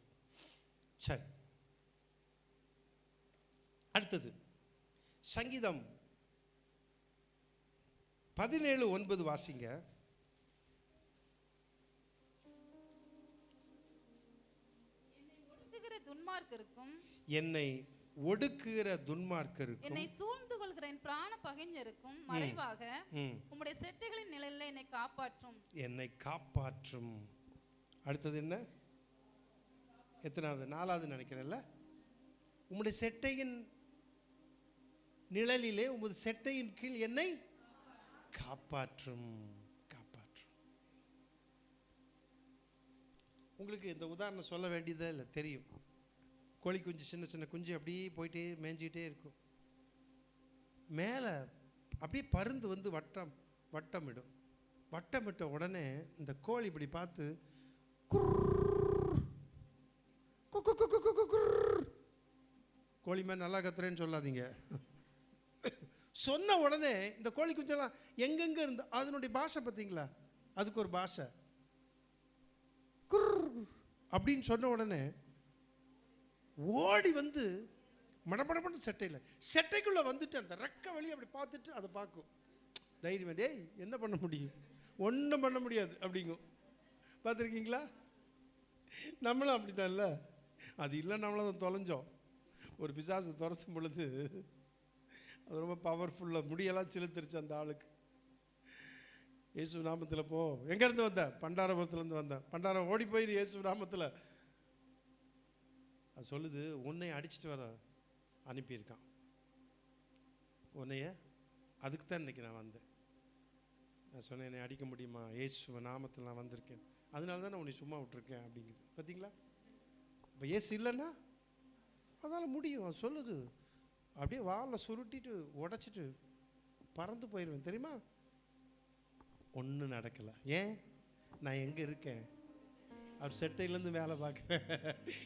சரி, அடுத்தது சங்கீதம் 17:9 வாசிங்க. என்னை ஒடுக்குகிற துன்மார்க்கருக்கும் என்னை சூழ்ந்து கொள்கிற என் பிராண பகைஞருக்கும் மறைவாக உம்முடைய செட்டைகளின் நிழலில் என்னை காப்பாற்றும். என்னை காப்பாற்றும். அடுத்தது என்ன? எத்தனாவது? 4வது நினைக்கிறேன்ல. உம்முடைய செட்டையின் நிழலிலே, உமது செட்டையின் கீழ் என்னை காப்பாற்றும். காப்பாற்றும். உங்களுக்கு இந்த உதாரணம் சொல்ல வேண்டியதே இல்லை, தெரியும். கோழி குஞ்சு, சின்ன சின்ன குஞ்சு அப்படியே போயிட்டே மேய்ஞ்சிக்கிட்டே இருக்கும். மேலே அப்படியே பருந்து வந்து வட்டமிடும். வட்டமிட்ட உடனே இந்த கோழி இப்படி பார்த்து கோழி மேலே நல்லா கத்துறேன்னு சொல்லாதீங்க. சொன்ன உடனே இந்த கோழி குஞ்செல்லாம் எங்கெங்க இருந்து, அதனுடைய பாஷை பார்த்தீங்களா, அதுக்கு ஒரு பாஷை. அப்படின்னு சொன்ன உடனே ஓடி வந்து மடமடமட செட்டைக்குள்ளே வந்துட்டு அந்த ரெக்க வழி அப்படி பார்த்துட்டு அதை பார்க்கும். தைரியம், டேய் என்ன பண்ண முடியும், ஒன்றும் பண்ண முடியாது அப்படிங்கும். பார்த்துருக்கீங்களா? நம்மளும் அப்படி தான் இல்லை. அது இல்லை, நம்மளும் அதை தொலைஞ்சோம். ஒரு பிசாசு துரத்தும் பொழுது அது ரொம்ப பவர்ஃபுல்லாக முடியெல்லாம் செலுத்துருச்சு அந்த ஆளுக்கு. இயேசு நாமத்தில் போ. எங்கேருந்து வந்தேன்? பண்டாரபுரத்துலேருந்து வந்தேன். பண்டாரம் ஓடி போயிரு இயேசு நாமத்தில். அது சொல்லுது, உன்னை அடிச்சுட்டு வர அனுப்பியிருக்கான். உன்னைய அதுக்கு தான் இன்றைக்கி நான் வந்தேன். நான் சொன்னேன், என்னை அடிக்க முடியுமா? இயேசு நாமத்தில் நான் வந்திருக்கேன், அதனால தான் நான் உன்னை சும்மா விட்டுருக்கேன் அப்படிங்குது. பார்த்தீங்களா? இப்போ இயேசு இல்லைன்னா அதனால் முடியும். அது சொல்லுது, அப்படியே வாழை சுருட்டிட்டு உடச்சிட்டு பறந்து போயிடுவேன். தெரியுமா? ஒன்றும் நடக்கலை. ஏன்? நான் எங்கே இருக்கேன்? அவர் செட்டையிலேருந்து வேலை பார்க்குறேன்.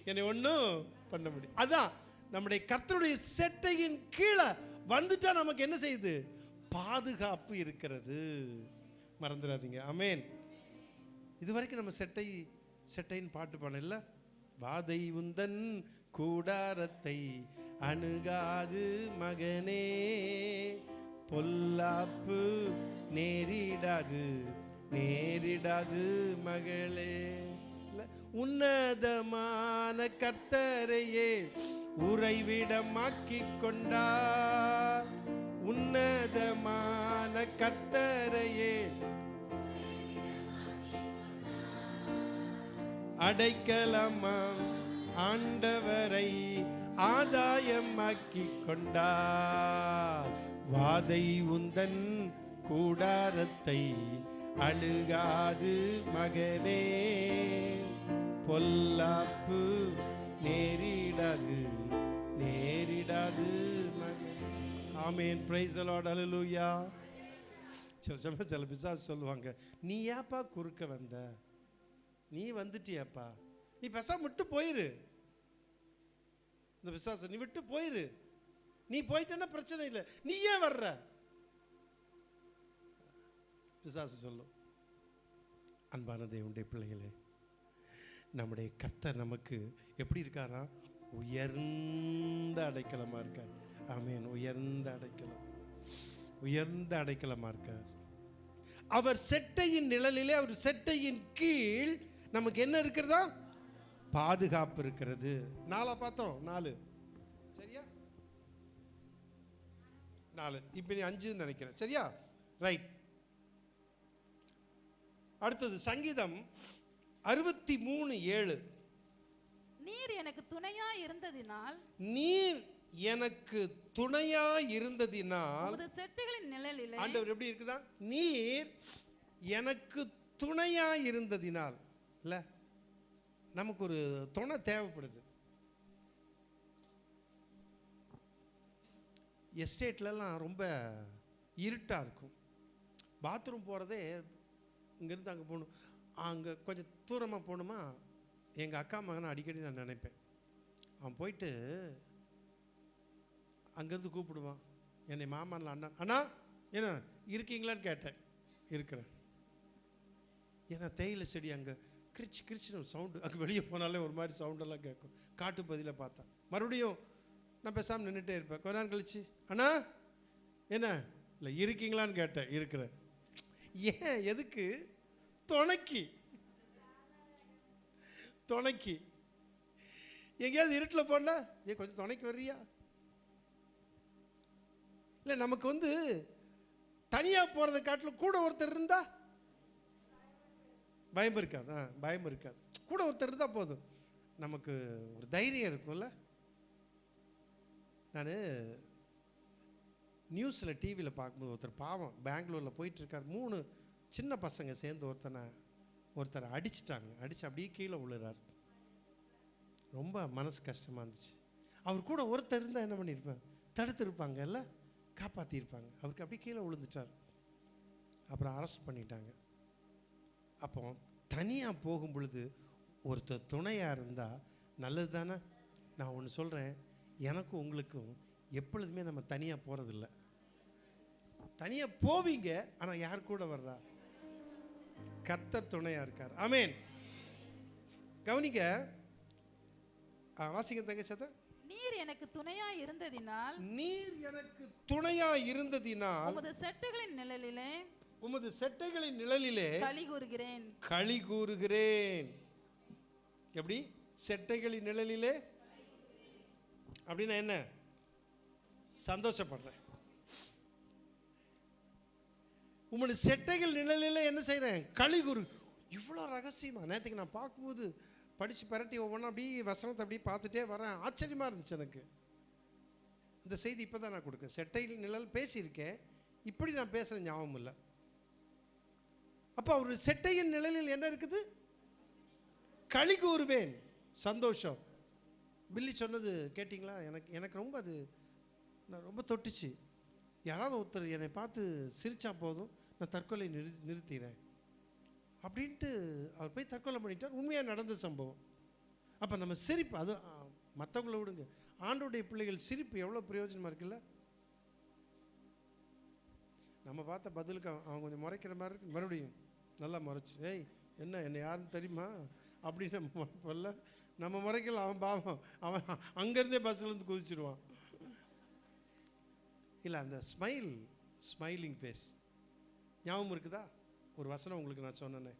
என்னை ஒன்றும் பண்ண முடியும். அதான் நம்முடைய கர்த்தருடைய செட்டையின் கீழே வந்துட்டா நமக்கு என்ன செய்யுது? பாதுகாப்பு இருக்கிறது. மறந்துடாதீங்க. ஆமென். இதுவரைக்கும் நம்ம செட்டையின் பாட்டு பாடல. வாதை உந்தன் கூடாரத்தை அணுகாது மகனே, பொல்லாப்பு நேரிடாது மகளே. உன்னதமான கர்த்தரையே உறைவிடமாக்கி கொண்டார். உன்னதமான கர்த்தரையே அடைக்கலமாம் ஆண்டவரை ஆதாயமாக்கி கொண்டார். வாதை உந்தன் கூடாரத்தை அணுகாது மகனே, பொல்லாப்பு நேரிடாது மகனே. ஆமென். Praise the Lord. ஹல்லேலூயா. சில பிசாசு சொல்லுவாங்க, நீ ஏப்பா குறுக்க வந்த? நீ வந்துட்டியாப்பா, நீ பேசாம விட்டு போயிரு. இந்த பிசாசு, நீ விட்டு போயிரு, நீ போயிட்டேன்னா பிரச்சனை இல்லை, நீ ஏன் வர்ற? பிசாசு சொல்லும். அன்பான தேவனுடைய பிள்ளைகளே, நம்முடைய கர்த்தர் நமக்கு எப்படி இருக்காரா? உயர்ந்த அடைக்கலமா இருக்கார். ஆமென். உயர்ந்த அடைக்கலமா இருக்கார். அவர் செட்டையின் நிழலிலே, அவர் செட்டையின் கீழ் நமக்கு என்ன இருக்கிறதா? பாதுகாப்பு இருக்கிறது. 4 பார்த்தோம். 4 சரியா? 4. இப்போ நீ 5 நினைக்கிறேன். சரியா? ரைட். அடுத்தது சங்கீதம் 63:7. நீர் எனக்கு துணையா இருந்ததினால் உமது செட்டைகளின் நிழலிலே. ஆண்டவர் எப்படி இருக்குதா? நீர் எனக்கு துணையா இருந்ததினால். இல்ல, நமக்கு ஒரு துணை தேவைப்படுது. எஸ்டேட்லலாம் ரொம்ப இருட்டாக இருக்கும். பாத்ரூம் போகிறதே இங்கேருந்து அங்கே போகணும், அங்கே கொஞ்சம் தூரமாக போகணுமா. எங்கள் அக்கா மகனை அடிக்கடி நான் நினைப்பேன். அவன் போயிட்டு அங்கேருந்து கூப்பிடுவான் என்னை மாமான்ல, அண்ணா அண்ணா என்ன இருக்கீங்களான்னு கேட்டேன். இருக்கிறேன். ஏன்னா தேயிலை செடி அங்கே கிரிச்சு கிரிச்சுன்னு ஒரு சவுண்டு, அங்கே வெளியே போனாலே ஒரு மாதிரி சவுண்டெல்லாம் கேட்கும். காட்டுப்பதியில் பார்த்தா மறுபடியும் நான் பேசாமல் நின்றுட்டே இருப்பேன். கொஞ்ச நேரம் கழிச்சு அண்ணா என்ன இல்லை இருக்கீங்களான்னு கேட்டேன். இருக்கிறேன். ஏன் எதுக்கு? துணைக்கு. துணைக்கு எங்கேயாவது இருட்டில் போனா ஏன் கொஞ்சம் துணைக்கு வர்றியா? இல்லை நமக்கு வந்து தனியாக போகிறத காட்டில் கூட ஒருத்தர் இருந்தா பயம் இருக்காது. பயம் இருக்காது. கூட ஒருத்தர் இருந்தால் போதும், நமக்கு ஒரு தைரியம் இருக்கும்ல. நான் நியூஸில் டிவியில் பார்க்கும்போது ஒருத்தர் பாவம் பெங்களூரில் போயிட்டுருக்கார். 3 சின்ன பசங்க சேர்ந்து ஒருத்தரை அடிச்சிட்டாங்க. அடித்து அப்படியே கீழே விழுறார். ரொம்ப மனசு கஷ்டமாக இருந்துச்சு. அவர் கூட ஒருத்தர் இருந்தால் என்ன பண்ணியிருப்பேன், தடுத்துருப்பாங்க, இல்லை காப்பாற்றிருப்பாங்க. அவருக்கு அப்படியே கீழே விழுந்துட்டார். அப்புறம் அரெஸ்ட் பண்ணிட்டாங்க. அப்போ தனியாக போகும் பொழுது ஒருத்தர் துணையாக இருந்தால் நல்லது தானே. நான் ஒன்று சொல்கிறேன், எனக்கும் உங்களுக்கும் எப்பொழுதுமே நம்ம தனியாக போகிறதில்ல. தனியாக போவீங்க, ஆனால் யார் கூட வர்றா? கர்த்தர் துணையாக இருக்கார். ஆமேன். கவனிக்க, வாசிங்க தங்கச்சத. நீர் எனக்கு துணையா இருந்ததினால், நீர் எனக்கு துணையா இருந்ததினால் உமது செட்டைகளின் நிழலிலே, உமது செட்டைகளின் நிழலிலே களி கூறுகிறேன். களி கூறுகிறேன். எப்படி? செட்டைகளின் நிழலிலே அப்படின்னா என்ன? சந்தோஷப்படுறேன். உங்களுடைய செட்டைகள் நிழலில் என்ன செய்கிறேன்? களி கூறு. இவ்வளோ ரகசியமா? நேற்றுக்கு நான் பார்க்கும்போது படித்து பரட்டி ஒவ்வொன்றா அப்படியே வசனத்தை அப்படியே பார்த்துட்டே வரேன். ஆச்சரியமாக இருந்துச்சு எனக்கு. இந்த செய்தி இப்போ தான் நான் கொடுக்கேன். செட்டையில் நிழல் பேசியிருக்கேன், இப்படி நான் பேசுகிற ஞாபகம் இல்லை. அப்போ அவர் செட்டையின் நிழலில் என்ன இருக்குது? களி கூறுவேன். சந்தோஷம். பில்லி சொன்னது கேட்டிங்களா? எனக்கு ரொம்ப அது நான் ரொம்ப தொட்டுச்சு. யாராவது ஒருத்தர் என்னை பார்த்து சிரிச்சா போதும், நான் தற்கொலை நிறுத்திடுறேன் அப்படின்ட்டு அவர் போய் தற்கொலை பண்ணிட்டார். உண்மையாக நடந்த சம்பவம். அப்போ நம்ம சிரிப்பு, அது மற்றவங்கள விடுங்க, ஆண்டோடைய பிள்ளைகள் சிரிப்பு எவ்வளோ பிரயோஜனமாக இருக்குல்ல. நம்ம பார்த்த பதிலுக்கு அவன் கொஞ்சம் முறைக்கிற மாதிரி இருக்கு, மறுபடியும் நல்லா முறைச்சு, ஏய் என்ன என்னை யாருன்னு தெரியுமா அப்படின்னு நம்ம முறைப்பல்ல. நம்ம முறைக்கல, அவன் பாவம், அவன் அங்கேருந்தே பஸ்ஸிலேருந்து குதிச்சிடுவான். இல்லை, அந்த ஸ்மைலிங் ஃபேஸ் ஞாபகம் இருக்குதா? ஒரு வசனம் உங்களுக்கு நான் சொன்னேனே,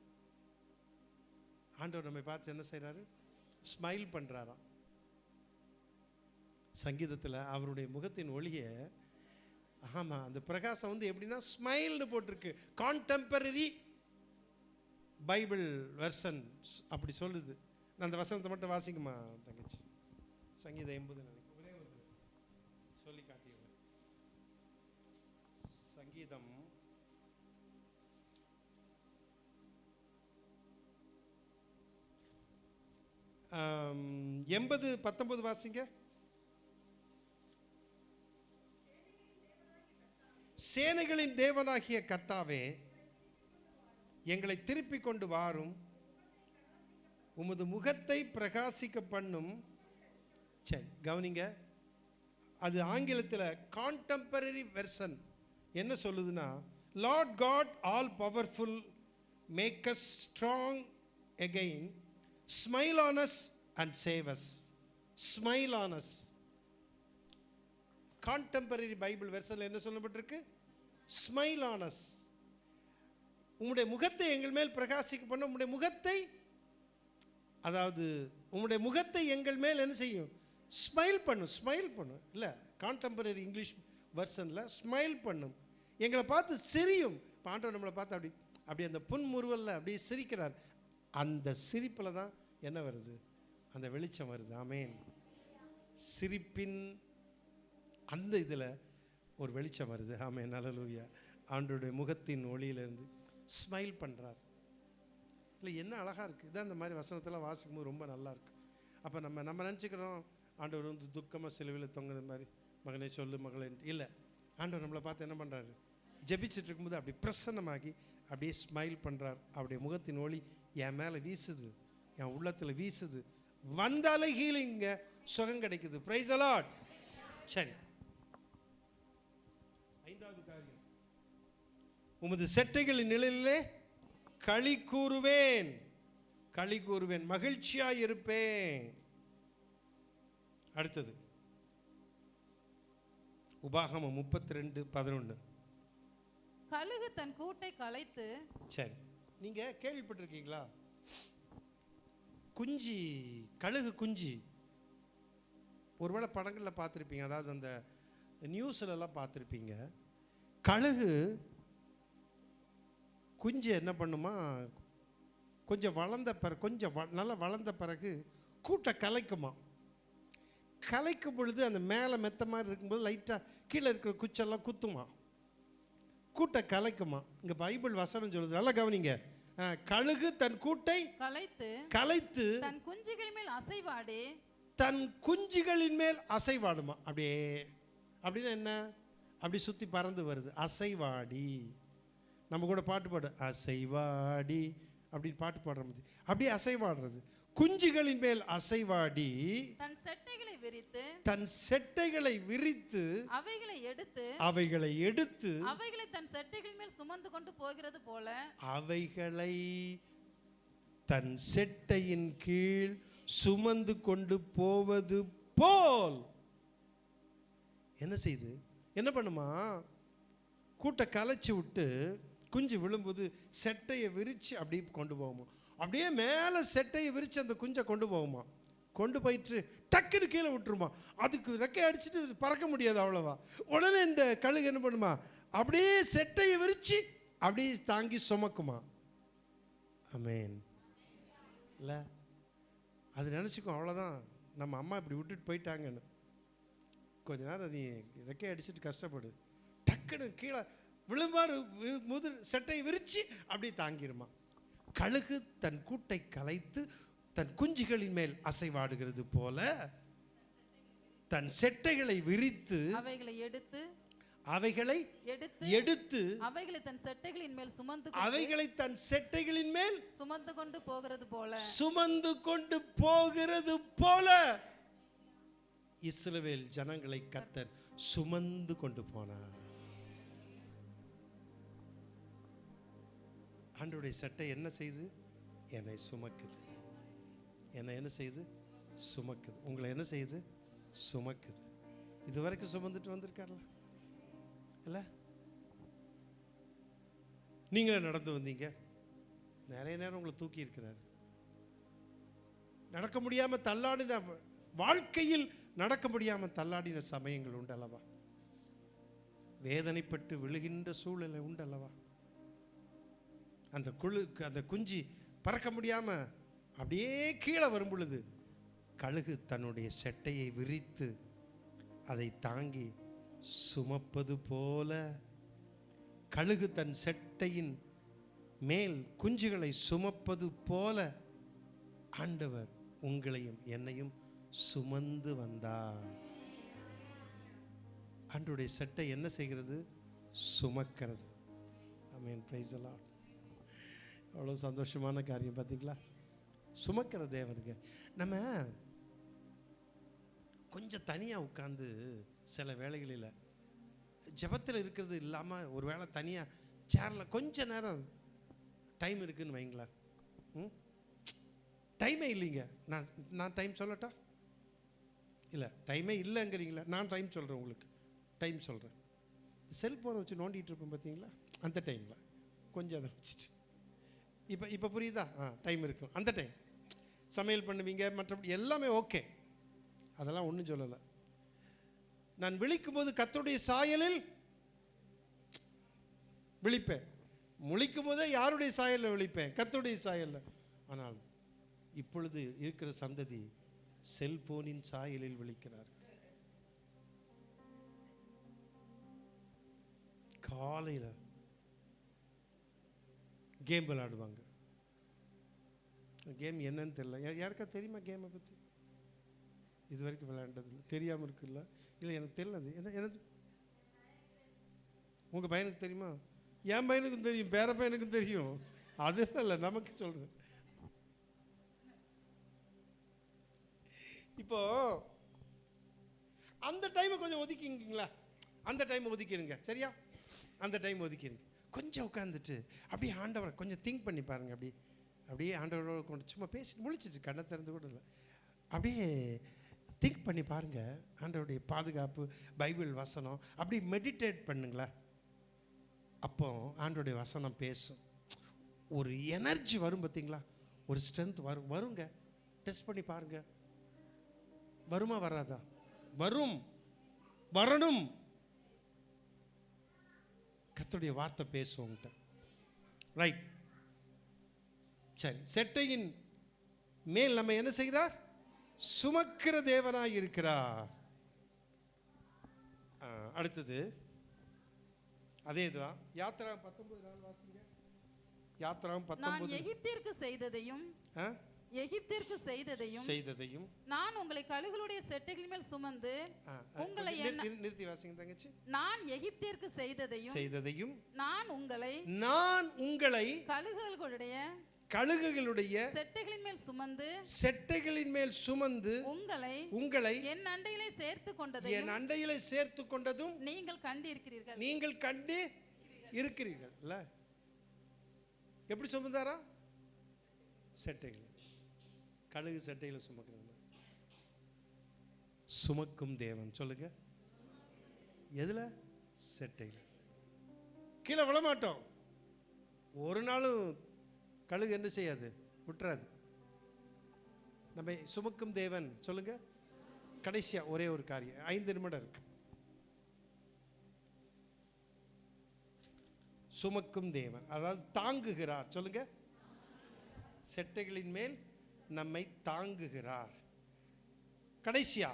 ஆண்டவர் நம்மை பார்த்து என்ன செய்கிறாரு? ஸ்மைல் பண்ணுறாராம். சங்கீதத்தில் அவருடைய முகத்தின் ஒளியை, ஆமாம், அந்த பிரகாசம் வந்து எப்படின்னா ஸ்மைல்னு போட்டிருக்கு. கான்டெம்பரரி பைபிள் வெர்சன் அப்படி சொல்லுது. நான் அந்த வசனத்தை மட்டும் வாசிக்குமா தங்கச்சி? சங்கீதம் 80 நினைக்கிறேன். ஒரே ஒரு சொல்லி காட்டிடுவேன். சங்கீதம் 80:19 வாசிங்க. சேனைகளின் தேவனாகிய கர்த்தாவே, எங்களை திருப்பிக் கொண்டு வாரும், உமது முகத்தை பிரகாசிக்க பண்ணும். சரி, கவனிங்க, அது ஆங்கிலத்தில் கான்டெம்பரரி வெர்சன் என்ன சொல்லுதுன்னா, Lord God all powerful, make us strong again, smile on us and save us. Smile on us. Contemporary Bible வெர்சனில் என்ன சொல்லப்பட்டிருக்கு? Smile on us. உம்முடைய முகத்தை எங்கள் மேல் பிரகாசிக்க பண்ண, உம்முடைய முகத்தை, அதாவது உம்முடைய முகத்தை எங்கள் மேல் என்ன செய்யும்? ஸ்மைல் பண்ணும். ஸ்மைல் பண்ணும். இல்லை, கான்டெம்பரரி இங்கிலீஷ் வெர்சனில் ஸ்மைல் பண்ணும், எங்களை பார்த்து சிரியும். ஆண்டவர் நம்மளை பார்த்து அப்படி அந்த புன்முறுவலில் அப்படி சிரிக்கிறார். அந்த சிரிப்பில் தான் என்ன வருது? அந்த வெளிச்சம் வருது. ஆமேன். சிரிப்பின் அந்த இதில் ஒரு வெளிச்சம் வருது. ஆமேன். அல்லேலூயா. ஆண்டவருடைய முகத்தின் ஒளியிலிருந்து ஸ்மைல் பண்ணுறார். இல்லை, என்ன அழகாக இருக்குது. இதான் இந்த மாதிரி வசனத்தெல்லாம் வாசிக்கும்போது ரொம்ப நல்லாயிருக்கு. அப்போ நம்ம நினச்சிக்கிறோம் ஆண்டவர் வந்து துக்கமாக சிலுவையில் தொங்குற மாதிரி. மகனே சொல்லு மகளே இல்லை. ஆண்டவர் நம்மளை பார்த்து என்ன பண்ணுறாரு, ஜெபிச்சுட்டு இருக்கும்போது அப்படி பிரசன்னமாகி அப்படியே ஸ்மைல் பண்ணுறார். அப்படியே முகத்தின் ஒளி என் மேலே வீசுது, என் உள்ளத்தில் வீசுது. வந்தாலே ஹீலிங்க, சுகம் கிடைக்குது. Price the Lord. சரி, 5வது காரியம், உமது செட்டைகளின் நிழலிலே களி கூறுவேன், களி கூறுவேன், மகிழ்ச்சியாய் இருப்பேன். அடுத்தது உபாகமம் 32:11. கழுகு தன் கூட்டை கலைத்து. சரி, நீங்க கேள்விப்பட்டிருக்கீங்களா? குஞ்சு, கழுகு குஞ்சு ஒருவேளை படங்களில் பார்த்துருப்பீங்க, அதாவது அந்த நியூஸ்லலாம் பார்த்துருப்பீங்க. கழுகு குஞ்சு என்ன பண்ணுமா, கொஞ்சம் வளர்ந்த பிறகு, கொஞ்சம் நல்லா வளர்ந்த பிறகு கூட்டை கலைக்குமா. கலைக்கும் பொழுது அந்த மேலே மெத்த மாதிரி இருக்கும்போது லைட்டாக கீழே இருக்கிற குச்செல்லாம் குத்துமா, கூட்டை கலைக்குமா. இங்கே பைபிள் வசனம் சொல்லுது, நல்லா கவனிங்க. கழுகு தன் கூட்டை கலைத்து கலைத்து தன் குஞ்சுகளின் மேல் அசைவாடி, தன் குஞ்சுகளின் மேல் அசைவாடுமா. அப்படியே அப்படின்னா என்ன, அப்படி சுற்றி பறந்து வருது, அசைவாடி. நம்ம கூட பாட்டு பாடு, அசைவாடி அப்படின்னு பாட்டு பாடுற மாதிரி அப்படியே அசைவாடுறது. குஞ்சுகளின் மேல் அசைவாடி தன் செட்டைகளை விரித்து, தன் செட்டைகளை விரித்து அவைகளை எடுத்து அவைகளை தன் செட்டைகளின் மேல் சுமந்து கொண்டு போகிறது போல, அவைகளை தன் செட்டையின் கீழ் சுமந்து கொண்டு போவது போல் என்ன செய்து, என்ன பண்ணுமா, கூட்டை கலைச்சி விட்டு குஞ்சு விழும்போது செட்டையை விரித்து அப்படியே கொண்டு போகுமா. அப்படியே மேலே செட்டையை விரித்து அந்த குஞ்சை கொண்டு போகுமா. கொண்டு போயிட்டு டக்குன்னு கீழே விட்டுருமா. அதுக்கு ரெக்கை அடிச்சுட்டு பறக்க முடியாது அவ்வளோவா. உடனே இந்த கழுகு என்ன பண்ணுமா, அப்படியே செட்டையை விரித்து அப்படியே தாங்கி சுமக்குமா. ஆமென். இல்லை அது நினச்சிக்கும், அவ்வளோதான் நம்ம அம்மா இப்படி விட்டுட்டு போயிட்டாங்கன்னு. கொஞ்ச நேரம் நீ ரெக்கை அடிச்சுட்டு கஷ்டப்படு, டக்குன்னு கீழே விழும்பாரு செட்டையை விரித்து அப்படியே தாங்கிருமா. கழுகு தன் கூட்டை கலைத்து தன் குஞ்சுகளின் மேல் அசைவாடுகிறது போல தன் செட்டைகளை விரித்து அவைகளை எடுத்து அவைகளை தன் செட்டைகளின் மேல் சுமந்து கொண்டு போகிறது போல இஸ்ரவேல் ஜனங்களை கர்த்தர் சுமந்து கொண்டு போனார். ஆண்டவருடைய சட்டை என்ன செய்து, என்னை சுமக்குது. என்னை என்ன செய்து, சுமக்குது. உங்களை என்ன செய்து, சுமக்குது. இதுவரைக்கும் சுமந்துட்டு வந்திருக்கார்ல, இல்லை? நீங்களே நடந்து வந்தீங்க, நிறைய நேரம் உங்களை தூக்கி இருக்கிறார். நடக்க முடியாம தள்ளாடின வாழ்க்கையில், நடக்க முடியாம தள்ளாடின சமயங்கள் உண்டு அல்லவா? வேதனைப்பட்டு விழுகின்ற சூழ்நிலை உண்டு அல்லவா? அந்த குஞ்சு பறக்க முடியாம அப்படியே கீழே வரும் பொழுது கழுகு தன்னுடைய செட்டையை விரித்து அதை தாங்கி சுமப்பது போல, கழுகு தன் செட்டையின் மேல் குஞ்சுகளை சுமப்பது போல ஆண்டவர் உங்களையும் என்னையும் சுமந்து வந்தார். ஆண்டவருடைய செட்டை என்ன செய்கிறது, சுமக்கிறது. ஆமென். Praise the Lord. அவ்வளோ சந்தோஷமான காரியம் பார்த்தீங்களா, சுமக்கிற தேவனுக்கு. நம்ம கொஞ்சம் தனியாக உட்காந்து சில வேளைகளில் ஜெபத்தில் இருக்கிறது இல்லாமல் ஒரு வேளை தனியாக சேரில் கொஞ்ச நேரம் டைம் இருக்குதுன்னு வைங்களேன். டைமே இல்லைங்க, நான் டைம் சொல்லட்டா? இல்லை, டைமே இல்லைங்கிறீங்களா? நான் டைம் சொல்கிறேன், உங்களுக்கு டைம் சொல்கிறேன். செல்ஃபோனை வச்சு நோண்டிகிட்டு இருப்பேன் பார்த்தீங்களா, அந்த டைமில் கொஞ்சம் அதை வச்சுட்டு இப்போ புரியுதா? டைம் இருக்கும், அந்த டைம் சமையல் பண்ணுவீங்க, மற்றபடி எல்லாமே ஓகே, அதெல்லாம் ஒன்றும் சொல்லலை. நான் விழிக்கும் போது கர்த்தருடைய சாயலில் விழிப்பேன், முழிக்கும் போதே யாருடைய சாயலில் விழிப்பேன், கர்த்தருடைய சாயலில். ஆனால் இப்பொழுது இருக்கிற சந்ததி செல்போனின் சாயலில் விழிக்கிறார். காலையில் கேம் விளையாடுவாங்க. கேம் என்னன்னு தெரியல. யாருக்கா தெரியுமா கேமை பற்றி? இது வரைக்கும் விளையாண்டதில்லை, தெரியாமல் இருக்குல்ல? இல்லை எனக்கு தெரியல. அது என்ன எனது உங்கள் பையனுக்கு தெரியுமா? என் பையனுக்கும் தெரியும், பேர பையனுக்கும் தெரியும். அது இல்லை, நமக்கு சொல்கிறேன். இப்போ அந்த டைமை கொஞ்சம் ஒதுக்கிங்களா? அந்த டைம் ஒதுக்கிடுங்க, சரியா? அந்த டைம் ஒதுக்கிடுங்க. கொஞ்சம் உட்காந்துட்டு அப்படியே ஆண்டவரை கொஞ்சம் திங்க் பண்ணி பாருங்கள். அப்படியே ஆண்டவரோட கொண்டு சும்மா பேசி முழிச்சிட்டு கண்ணை திறந்து கூட இல்லை, அப்படியே திங்க் பண்ணி பாருங்கள். ஆண்டவருடைய பாதுகாப்பு, பைபிள் வசனம் அப்படி மெடிடேட் பண்ணுங்களேன். அப்போ ஆண்டவருடைய வசனம் பேசும். ஒரு எனர்ஜி வரும் பார்த்தீங்களா? ஒரு ஸ்ட்ரென்த் வருங்க. டெஸ்ட் பண்ணி பாருங்க. வருமா வராதா? வரணும். கர்த்தருடைய வார்த்தை பேசுவோங்கிட்ட. ரைட், சரி. செட்டையின் மேல் நம்ம என்ன செய்கிறார்? சுமக்கிற தேவனாய் இருக்கிறார். அடுத்தது அதே தான். யாத்திரா 19 வாசிங்க. யாத்திரா 19. நான் எகிப்திற்கு செய்ததையும் நான் உங்களை கழுகுகளுடைய செட்டைகளின் மேல் சுமந்து உங்களை நிறுத்தி வாசிங்க தங்கச்சி. நான் எகிப்திற்கு செய்ததையும் நான் உங்களை கழுகுகளுடைய செட்டைகளின் மேல் சுமந்து உங்களை என் அண்டையிலே சேர்த்து கொண்டதும் நீங்கள் கண்டு இருக்கிறீர்கள். எப்படி சுமந்தாரா? செட்டைகள், கழுகு செட்டைகளை சுமக்கிறாங்க. சுமக்கும் தேவன் சொல்லுங்க. எதுல? செட்டைகள். கீழே விழமாட்டோம். ஒரு நாளும் கழுகு என்ன செய்யாது? விட்டுறாது. நம்ம சுமக்கும் தேவன் சொல்லுங்க. கடைசியா ஒரே ஒரு காரியம், 5 நிமிடம் இருக்கு. சுமக்கும் தேவன், அதாவது தாங்குகிறார். சொல்லுங்க. செட்டைகளின் மேல் நம்மை தாங்குகிறார். கடைசியா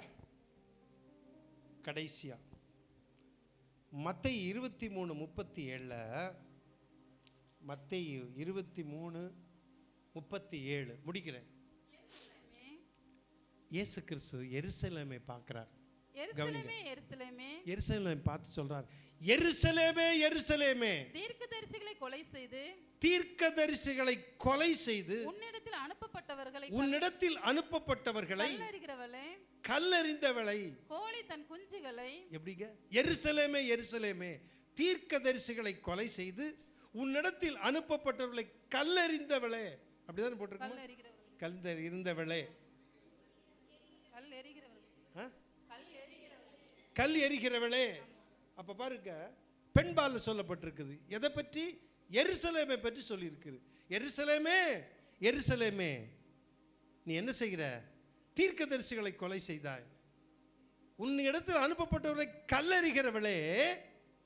மத்தேயு 23:37, மத்தேயு 23:37 முடிக்கிறேன். இயேசு கிறிஸ்து எருசலேமை பார்க்கிறார். எருசலேமை பார்த்து சொல்றார், எருசலேமே எருசலேமே, தீர்க்கதரிசிகளை கொலை செய்து உன்னிடத்தில் அனுப்பப்பட்டவர்களை கல்லெறிந்தவளை. கோழி தன் குஞ்சுகளை. எப்படிங்க? எருசலேமே எருசலேமே, தீர்க்கதரிசிகளை கொலை செய்து உன்னிடத்தில் அனுப்பப்பட்டவர்களை கல்லெறிந்தவளே. அப்படிதான் போட்டிருக்கோம். கல்லெறிந்தவளே, கல் எரிகிறவளே. அப்ப பாருங்க, பெண்பால் சொல்லப்பட்டிருக்குது. எதை பற்றி? எருசலேமை பற்றி சொல்லி இருக்குது. எருசலேமே எருசலேமே, நீ என்ன செய்கிற? தீர்க்கதரிசிகளை கொலை செய்தாய், உன் இடத்தில் அனுப்பப்பட்டவரை கல்லெறிகிறவளே.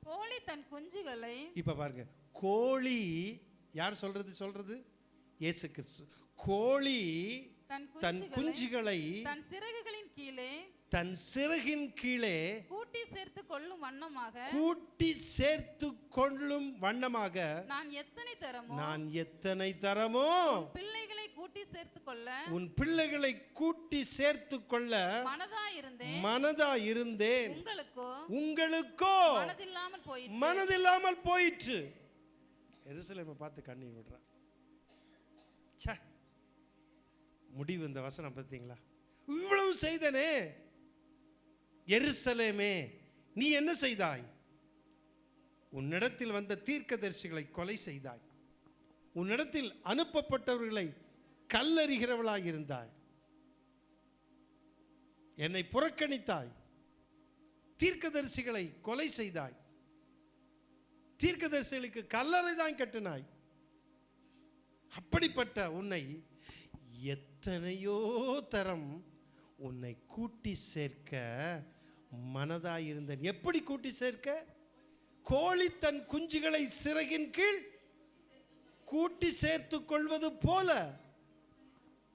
கோழி தன் குஞ்சுகளை. இப்ப பாருங்க, கோழி யார் சொல்றது? இயேசு கிறிஸ்து. கோழி தன் குஞ்சுகளை தன் சிறகின் கீழே கூட்டி சேர்த்து கொள்ளும் வண்ணமாக நான் எத்தனை தரமோ உன் பிள்ளைகளை கூட்டி சேர்த்து கொள்ள மனதா இருந்தேன், உங்களுக்கோ மனதில்லாமல் போயிற்று. எருசலேமை பார்த்து கண்ணீர் விடுறார். முடிவு இந்த வசனம் பார்த்தீங்களா? இவ்வளவு செய்தனே, எருசலேமே நீ என்ன செய்தாய்? உன்னிடத்தில் வந்த தீர்க்கதரிசிகளை கொலை செய்தாய், உன்னிடத்தில் அனுப்பப்பட்டவர்களை கல்லெறிகிறவளாக இருந்தாய், என்னை புறக்கணித்தாய், தீர்க்கதரிசிகளை கொலை செய்தாய், தீர்க்கதரிசிகளுக்கு கல்லறை தான் கட்டினாய். அப்படிப்பட்ட உன்னை எத்தனையோ தரம் உன்னை கூட்டி சேர்க்க மனதாயிருந்தேன். எப்படி கூட்டி சேர்க்க? கோழி தன் குஞ்சுகளை சிறகின் கீழ் கூட்டி சேர்த்து கொள்வது போல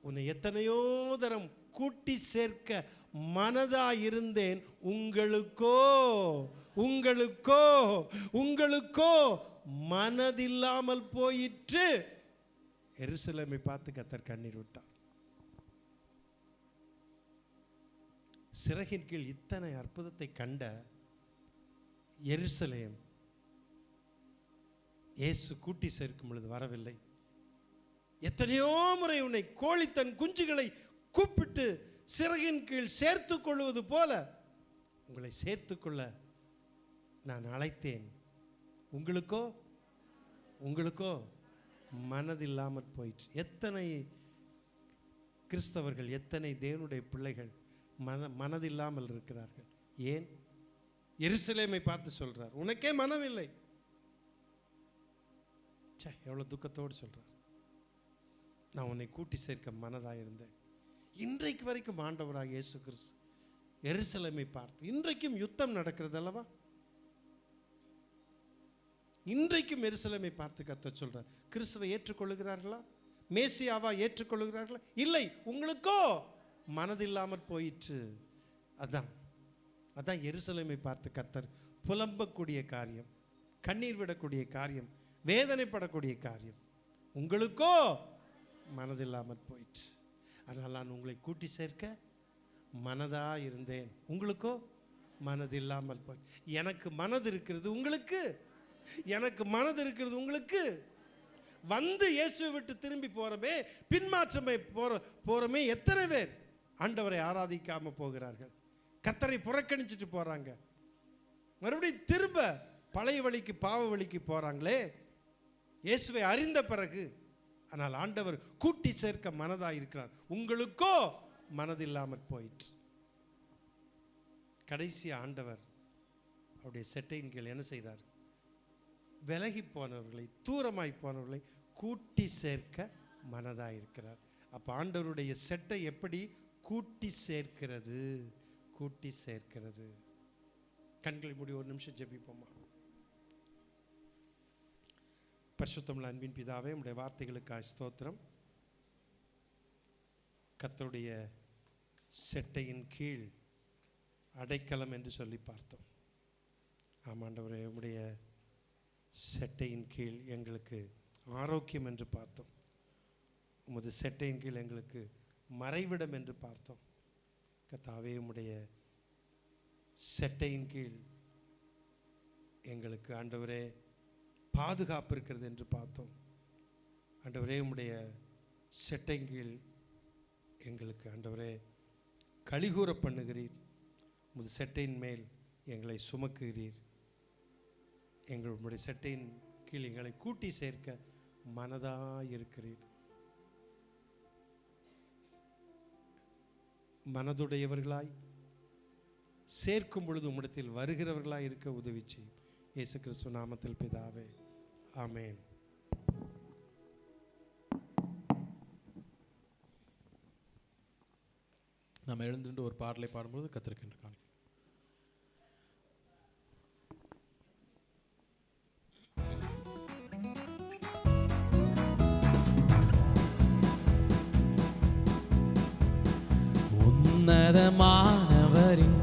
உன்னை எத்தனையோ தரம் கூட்டி சேர்க்க மனதாயிருந்தேன். உங்களுக்கோ மனதில்லாமல் போயிற்று. எருசலேமை பார்த்து கர்த்தர் கண்ணீர் விட்டார். சிறகின் கீழ் இத்தனை அற்புதத்தை கண்ட எருசலேம் இயேசு கூட்டி சேர்க்கும் பொழுது வரவில்லை. எத்தனையோ முறை உன்னை கோழி தன் குஞ்சுகளை கூப்பிட்டு சிறகின் கீழ் சேர்த்து கொள்வது போல உங்களை சேர்த்துக்கொள்ள நான் அழைத்தேன். உங்களுக்கோ மனதில்லாமற் போயிற்று. எத்தனை கிறிஸ்தவர்கள், எத்தனை தேவனுடைய பிள்ளைகள் மனதில்லாமல் இருக்கிறார்கள். ஏன்? எருசலேமை பார்த்து சொல்றார், உனக்கே மனம் இல்லை. எவ்வளவு துக்கத்தோடு சொல்றார். நான் உன்னை கூட்டி சேர்க்க மனதாக இருந்தேன். இன்றைக்கு வரைக்கும் ஆண்டவராக இயேசு கிறிஸ்து எருசலேமை பார்த்து, இன்றைக்கும் யுத்தம் நடக்கிறது அல்லவா, இன்றைக்கும் எருசலேமை பார்த்து கர்த்தர் சொல்றார், கிறிஸ்துவை ஏற்றுக்கொள்ளுகிறார்களா, மேசியாவா ஏற்றுக்கொள்ளுகிறார்களா? இல்லை, உங்களுக்கோ மனதில்லாமற் போயிற்று. அதான் எருசலேமை பார்த்து கர்த்தர் புலம்பக்கூடிய காரியம், கண்ணீர் விடக்கூடிய காரியம், வேதனைப்படக்கூடிய காரியம். உங்களுக்கோ மனதில்லாமற் போயிற்று. அதனால் நான் உங்களை கூட்டி சேர்க்க மனதா இருந்தேன். உங்களுக்கோ மனதில்லாமல் போய். எனக்கு மனது இருக்கிறது, உங்களுக்கு எனக்கு மனது இருக்கிறது, உங்களுக்கு வந்து இயேசுவை விட்டு திரும்பி போறமே, பின்மாற்றமே போறமே எத்தனை பேர் ஆண்டவரை ஆராதிக்காம போகிறார்கள், கர்த்தரை புறக்கணிச்சிட்டு போறாங்க, மறுபடியும் திரும்ப பழைய வழிக்கு பாவ வழிக்கு போறாங்களே இயேசுவை அறிந்த பிறகு. ஆனால் ஆண்டவர் கூட்டி சேர்க்க மனதாக இருக்கிறார். உங்களுக்கோ மனதில்லாமல் போயிற்று. கடைசி ஆண்டவர் அவருடைய செட்டையின் கீழ் என்ன செய்கிறார்? விலகி போனவர்களை, தூரமாய் போனவர்களை கூட்டி சேர்க்க மனதாக இருக்கிறார். அப்போ ஆண்டவருடைய செட்டை எப்படி கூட்டி சேர்க்கிறது? கூட்டி சேர்க்கிறது. கண்களை மூடி ஒரு நிமிஷம் ஜெபிப்போமா. பரிசுத்தமுள்ள அன்பின் பிதாவே, உம்முடைய வார்த்தைகளுக்காக ஸ்தோத்திரம். கர்த்தருடைய செட்டையின் கீழ் அடைக்கலம் என்று சொல்லி பார்த்தோம். ஆமாண்டவரே, உம்முடைய செட்டையின் கீழ் எங்களுக்கு ஆரோக்கியம் என்று பார்த்தோம். உமது செட்டையின் கீழ் எங்களுக்கு மறைவிடம் என்று பார்த்தோம். கர்த்தாவே, உம்முடைய செட்டையின் கீழ் எங்களுக்கு ஆண்டவரே பாதுகாப்பு இருக்கிறது என்று பார்த்தோம். ஆண்டவரே, உம்முடைய செட்டையின் கீழ் எங்களுக்கு ஆண்டவரே கலிகூற பண்ணுகிறீர். உமது செட்டையின் மேல் எங்களை சுமக்குகிறீர். உம்முடைய செட்டையின் கீழ் எங்களை கூட்டி சேர்க்க மனதாக இருக்கிறீர். மனதுடையவர்களாய் சேர்க்கும் பொழுது உம்மிடத்தில் வருகிறவர்களாய் இருக்க உதவி செய்யும். இயேசு கிறிஸ்து நாமத்தில் பிதாவே, ஆமென். நம்ம எழுந்துட்டு ஒரு பாடலை பாடும்போது கத்திருக்கின்ற காணிக்கை. உன்னதமானவரின்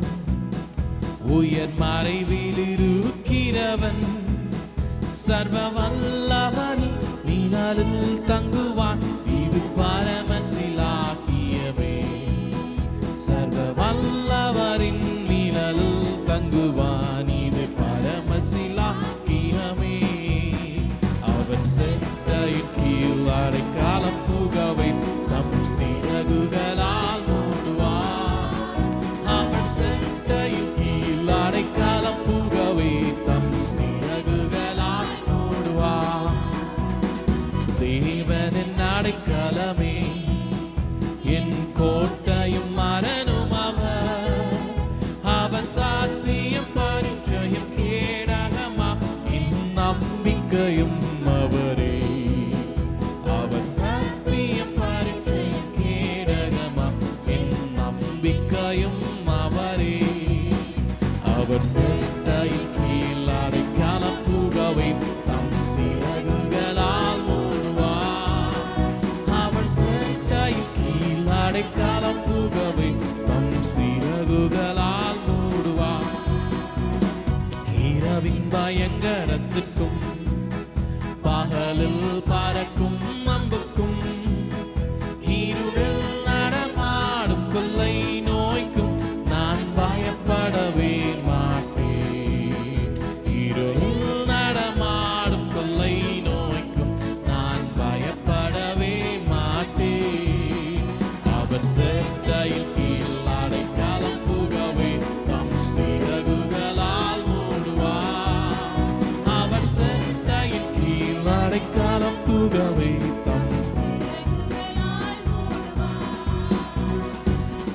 உயர் மறைவில் இருக்கிறவன் சர்வ வல்லவன் நீனாலில் தங்குவான். இது பரமசிலாக்கியமே. சர்வ வல்லவரின் நீனாலில் தங்குவான். இது பரமசிலாக்கியமே. அவர் செட்டையின் கீழ் அடைக்கலம் புகவை தம் சிறகுகளால் மூடுவார். அவர் செட்டையின் கீழ் அடைக்கலம் புகவை தம் சிறகுகளால் மூடுவார். தேவனின் அடைக்கலமே, என் கோட்டையும் மரணும் அவர். அவர் சாத்தியம் பரிச்சயம் கேடகமா, என் நம்பிக்கையும் அவரே. அவர் சாத்தியம் பரிச்சயம் கேடகமா, என் நம்பிக்கையும் அவரே. அவர் செட்டையின் கீழ் அடைக்கலம் புகவை தம் சிறகுகளால் மூடுவார். அவர் செட்டையின் கீழ் அடைக்கலம் புகவை தம் சிறகுகளால் மூடுவார். இரவின் பயங்கரத்துக்கும் பகலில் பறக்கும் அம்புக்கும் இருளில் நடமாடும் கொள்ளை நோய்க்கும் நான் புகவே தம்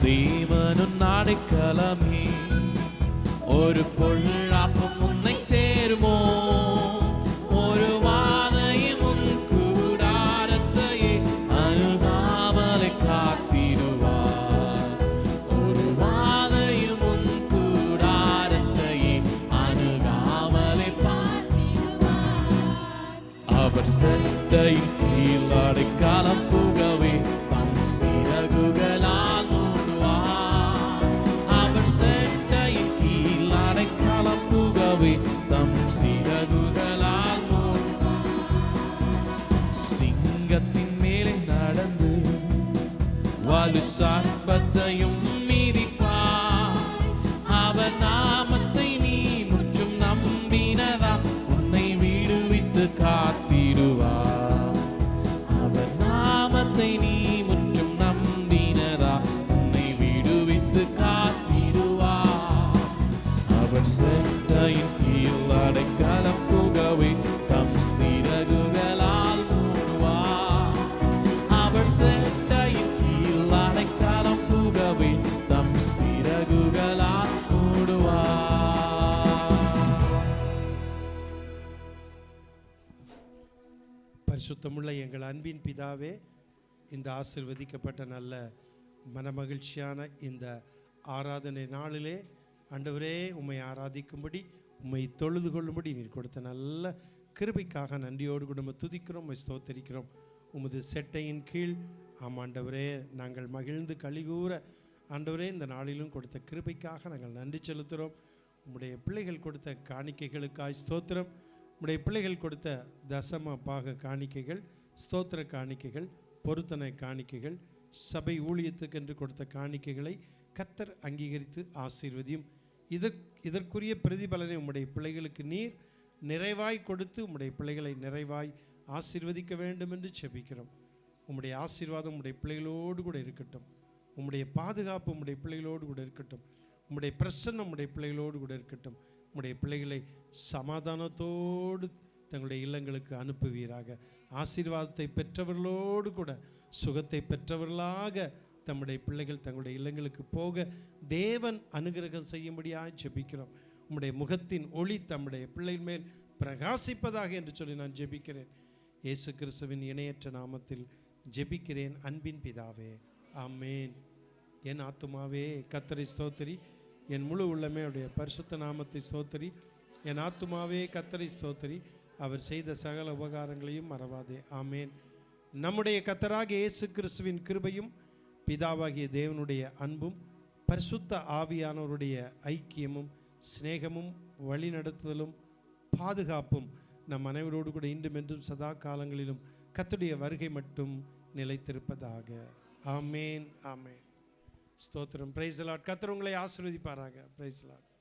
தேவனும் அடைக்கலமே ஒரு பொல்லாப்பும் உன்னை சேருமோ ஒரு வாதையும் உன் கூடாரத்தையே அணுகாமலை காத்திடுவார் ஒரு வாதையும் உன் கூடாரத்தையே அணுகாமலை அவர் செட்டையின் கீழ் அடைக்கலம் புகவே தம் சிறகுகளால் மூடுவார் அவர் செட்டையின் கீழ் அடைக்கலம் புகவே தம் சிறகுகளால் மூடுவார் சிங்கத்தின் மேலே நடந்து வலு சர்ப்பத்தையும் மீதிப்பார் அவர் நாமத்தை நீ முற்றும் நம்பினதா உன்னை விடுவித்து காத்திடுவார் அவர் நாமத்தை நீ முற்றும் நம்பினதா உன்னை விடுவித்து காத்திடுவார் அவர் செட்டையின் கீழ் அடைக்கலம் புகவே தம் சிறகுகளால் மூடுவார் அவர் செட்டையின் கீழ் அடைக்கலம் புகவே தம் சிறகுகளால் மூடுவார் பரிசுத்தமுள்ள எங்கள் அன்பின் பிதாவே, இந்த ஆசீர்வதிக்கப்பட்ட நல்ல மனமகிழ்ச்சியான இந்த ஆராதனை நாளிலே ஆண்டவரே உம்மை ஆராதிக்கும்படி உம்மை தொழுது கொள்ளும்படி நீர் கொடுத்த நல்ல கிருபைக்காக நன்றியோடு கூட துதிக்கிறோம், உம்மை ஸ்தோத்தரிக்கிறோம். உமது செட்டையின் கீழ் ஆண்டவரே நாங்கள் மகிழ்ந்து கலிகூற ஆண்டவரே இந்த நாளிலும் கொடுத்த கிருபைக்காக நாங்கள் நன்றி செலுத்துகிறோம். உம்முடைய பிள்ளைகள் கொடுத்த காணிக்கைகளுக்காய் ஸ்தோத்திரம். உம்முடைய பிள்ளைகள் கொடுத்த தசம பாக காணிக்கைகள், ஸ்தோத்திர காணிக்கைகள், பொருத்தனை காணிக்கைகள், சபை ஊழியத்துக்கென்று கொடுத்த காணிக்கைகளை கர்த்தர் அங்கீகரித்து ஆசீர்வதியும். இதற்குரிய பிரதிபலனை உம்முடைய பிள்ளைகளுக்கு நீர் நிறைவாய் கொடுத்து உம்முடைய பிள்ளைகளை நிறைவாய் ஆசீர்வதிக்க வேண்டும் என்று செபிக்கிறோம். உம்முடைய ஆசீர்வாதம் உம்முடைய பிள்ளைகளோடு கூட இருக்கட்டும். உம்முடைய பாதுகாப்பு உம்முடைய பிள்ளைகளோடு கூட இருக்கட்டும். உம்முடைய பிரசன்னம் உம்முடைய பிள்ளைகளோடு கூட இருக்கட்டும். உம்முடைய பிள்ளைகளை சமாதானத்தோடு தங்களுடைய இல்லங்களுக்கு அனுப்புவீராக. ஆசீர்வாதத்தை பெற்றவர்களோடு கூட சுகத்தை பெற்றவர்களாக தம்முடைய பிள்ளைகள் தங்களுடைய இல்லங்களுக்கு போக தேவன் அனுகிரகம் செய்யும்படியாக ஜெபிக்கிறோம். உம்முடைய முகத்தின் ஒளி தம்முடைய பிள்ளைகள் மேல் பிரகாசிப்பதாக என்று சொல்லி நான் ஜெபிக்கிறேன். இயேசு கிறிஸ்துவின் இணையற்ற நாமத்தில் ஜெபிக்கிறேன் அன்பின் பிதாவே, ஆமேன். என் ஆத்துமாவே கர்த்தரை ஸ்தோத்திரி, என் முழு உள்ளமே அவருடைய பரிசுத்த நாமத்தை ஸ்தோத்திரி. என் ஆத்துமாவே கர்த்தரை ஸ்தோத்திரி, அவர் செய்த சகல உபகாரங்களையும் மறவாதே. ஆமேன். நம்முடைய கர்த்தராகிய இயேசு கிறிஸ்துவின் கிருபையும் பிதாவாகிய தேவனுடைய அன்பும் பரிசுத்த ஆவியானவருடைய ஐக்கியமும் சிநேகமும் வழிநடத்துதலும் பாதுகாப்பும் நம் அனைவரோடு கூட இன்றும் என்றும் சதா காலங்களிலும் கர்த்தருடைய வருகை மட்டும் நிலைத்திருப்பதாக. ஆமேன், ஆமேன். ஸ்தோத்திரம். Price the Lord. கர்த்தர் உங்களை ஆசீர்வதிப்பாராக. Price the Lord.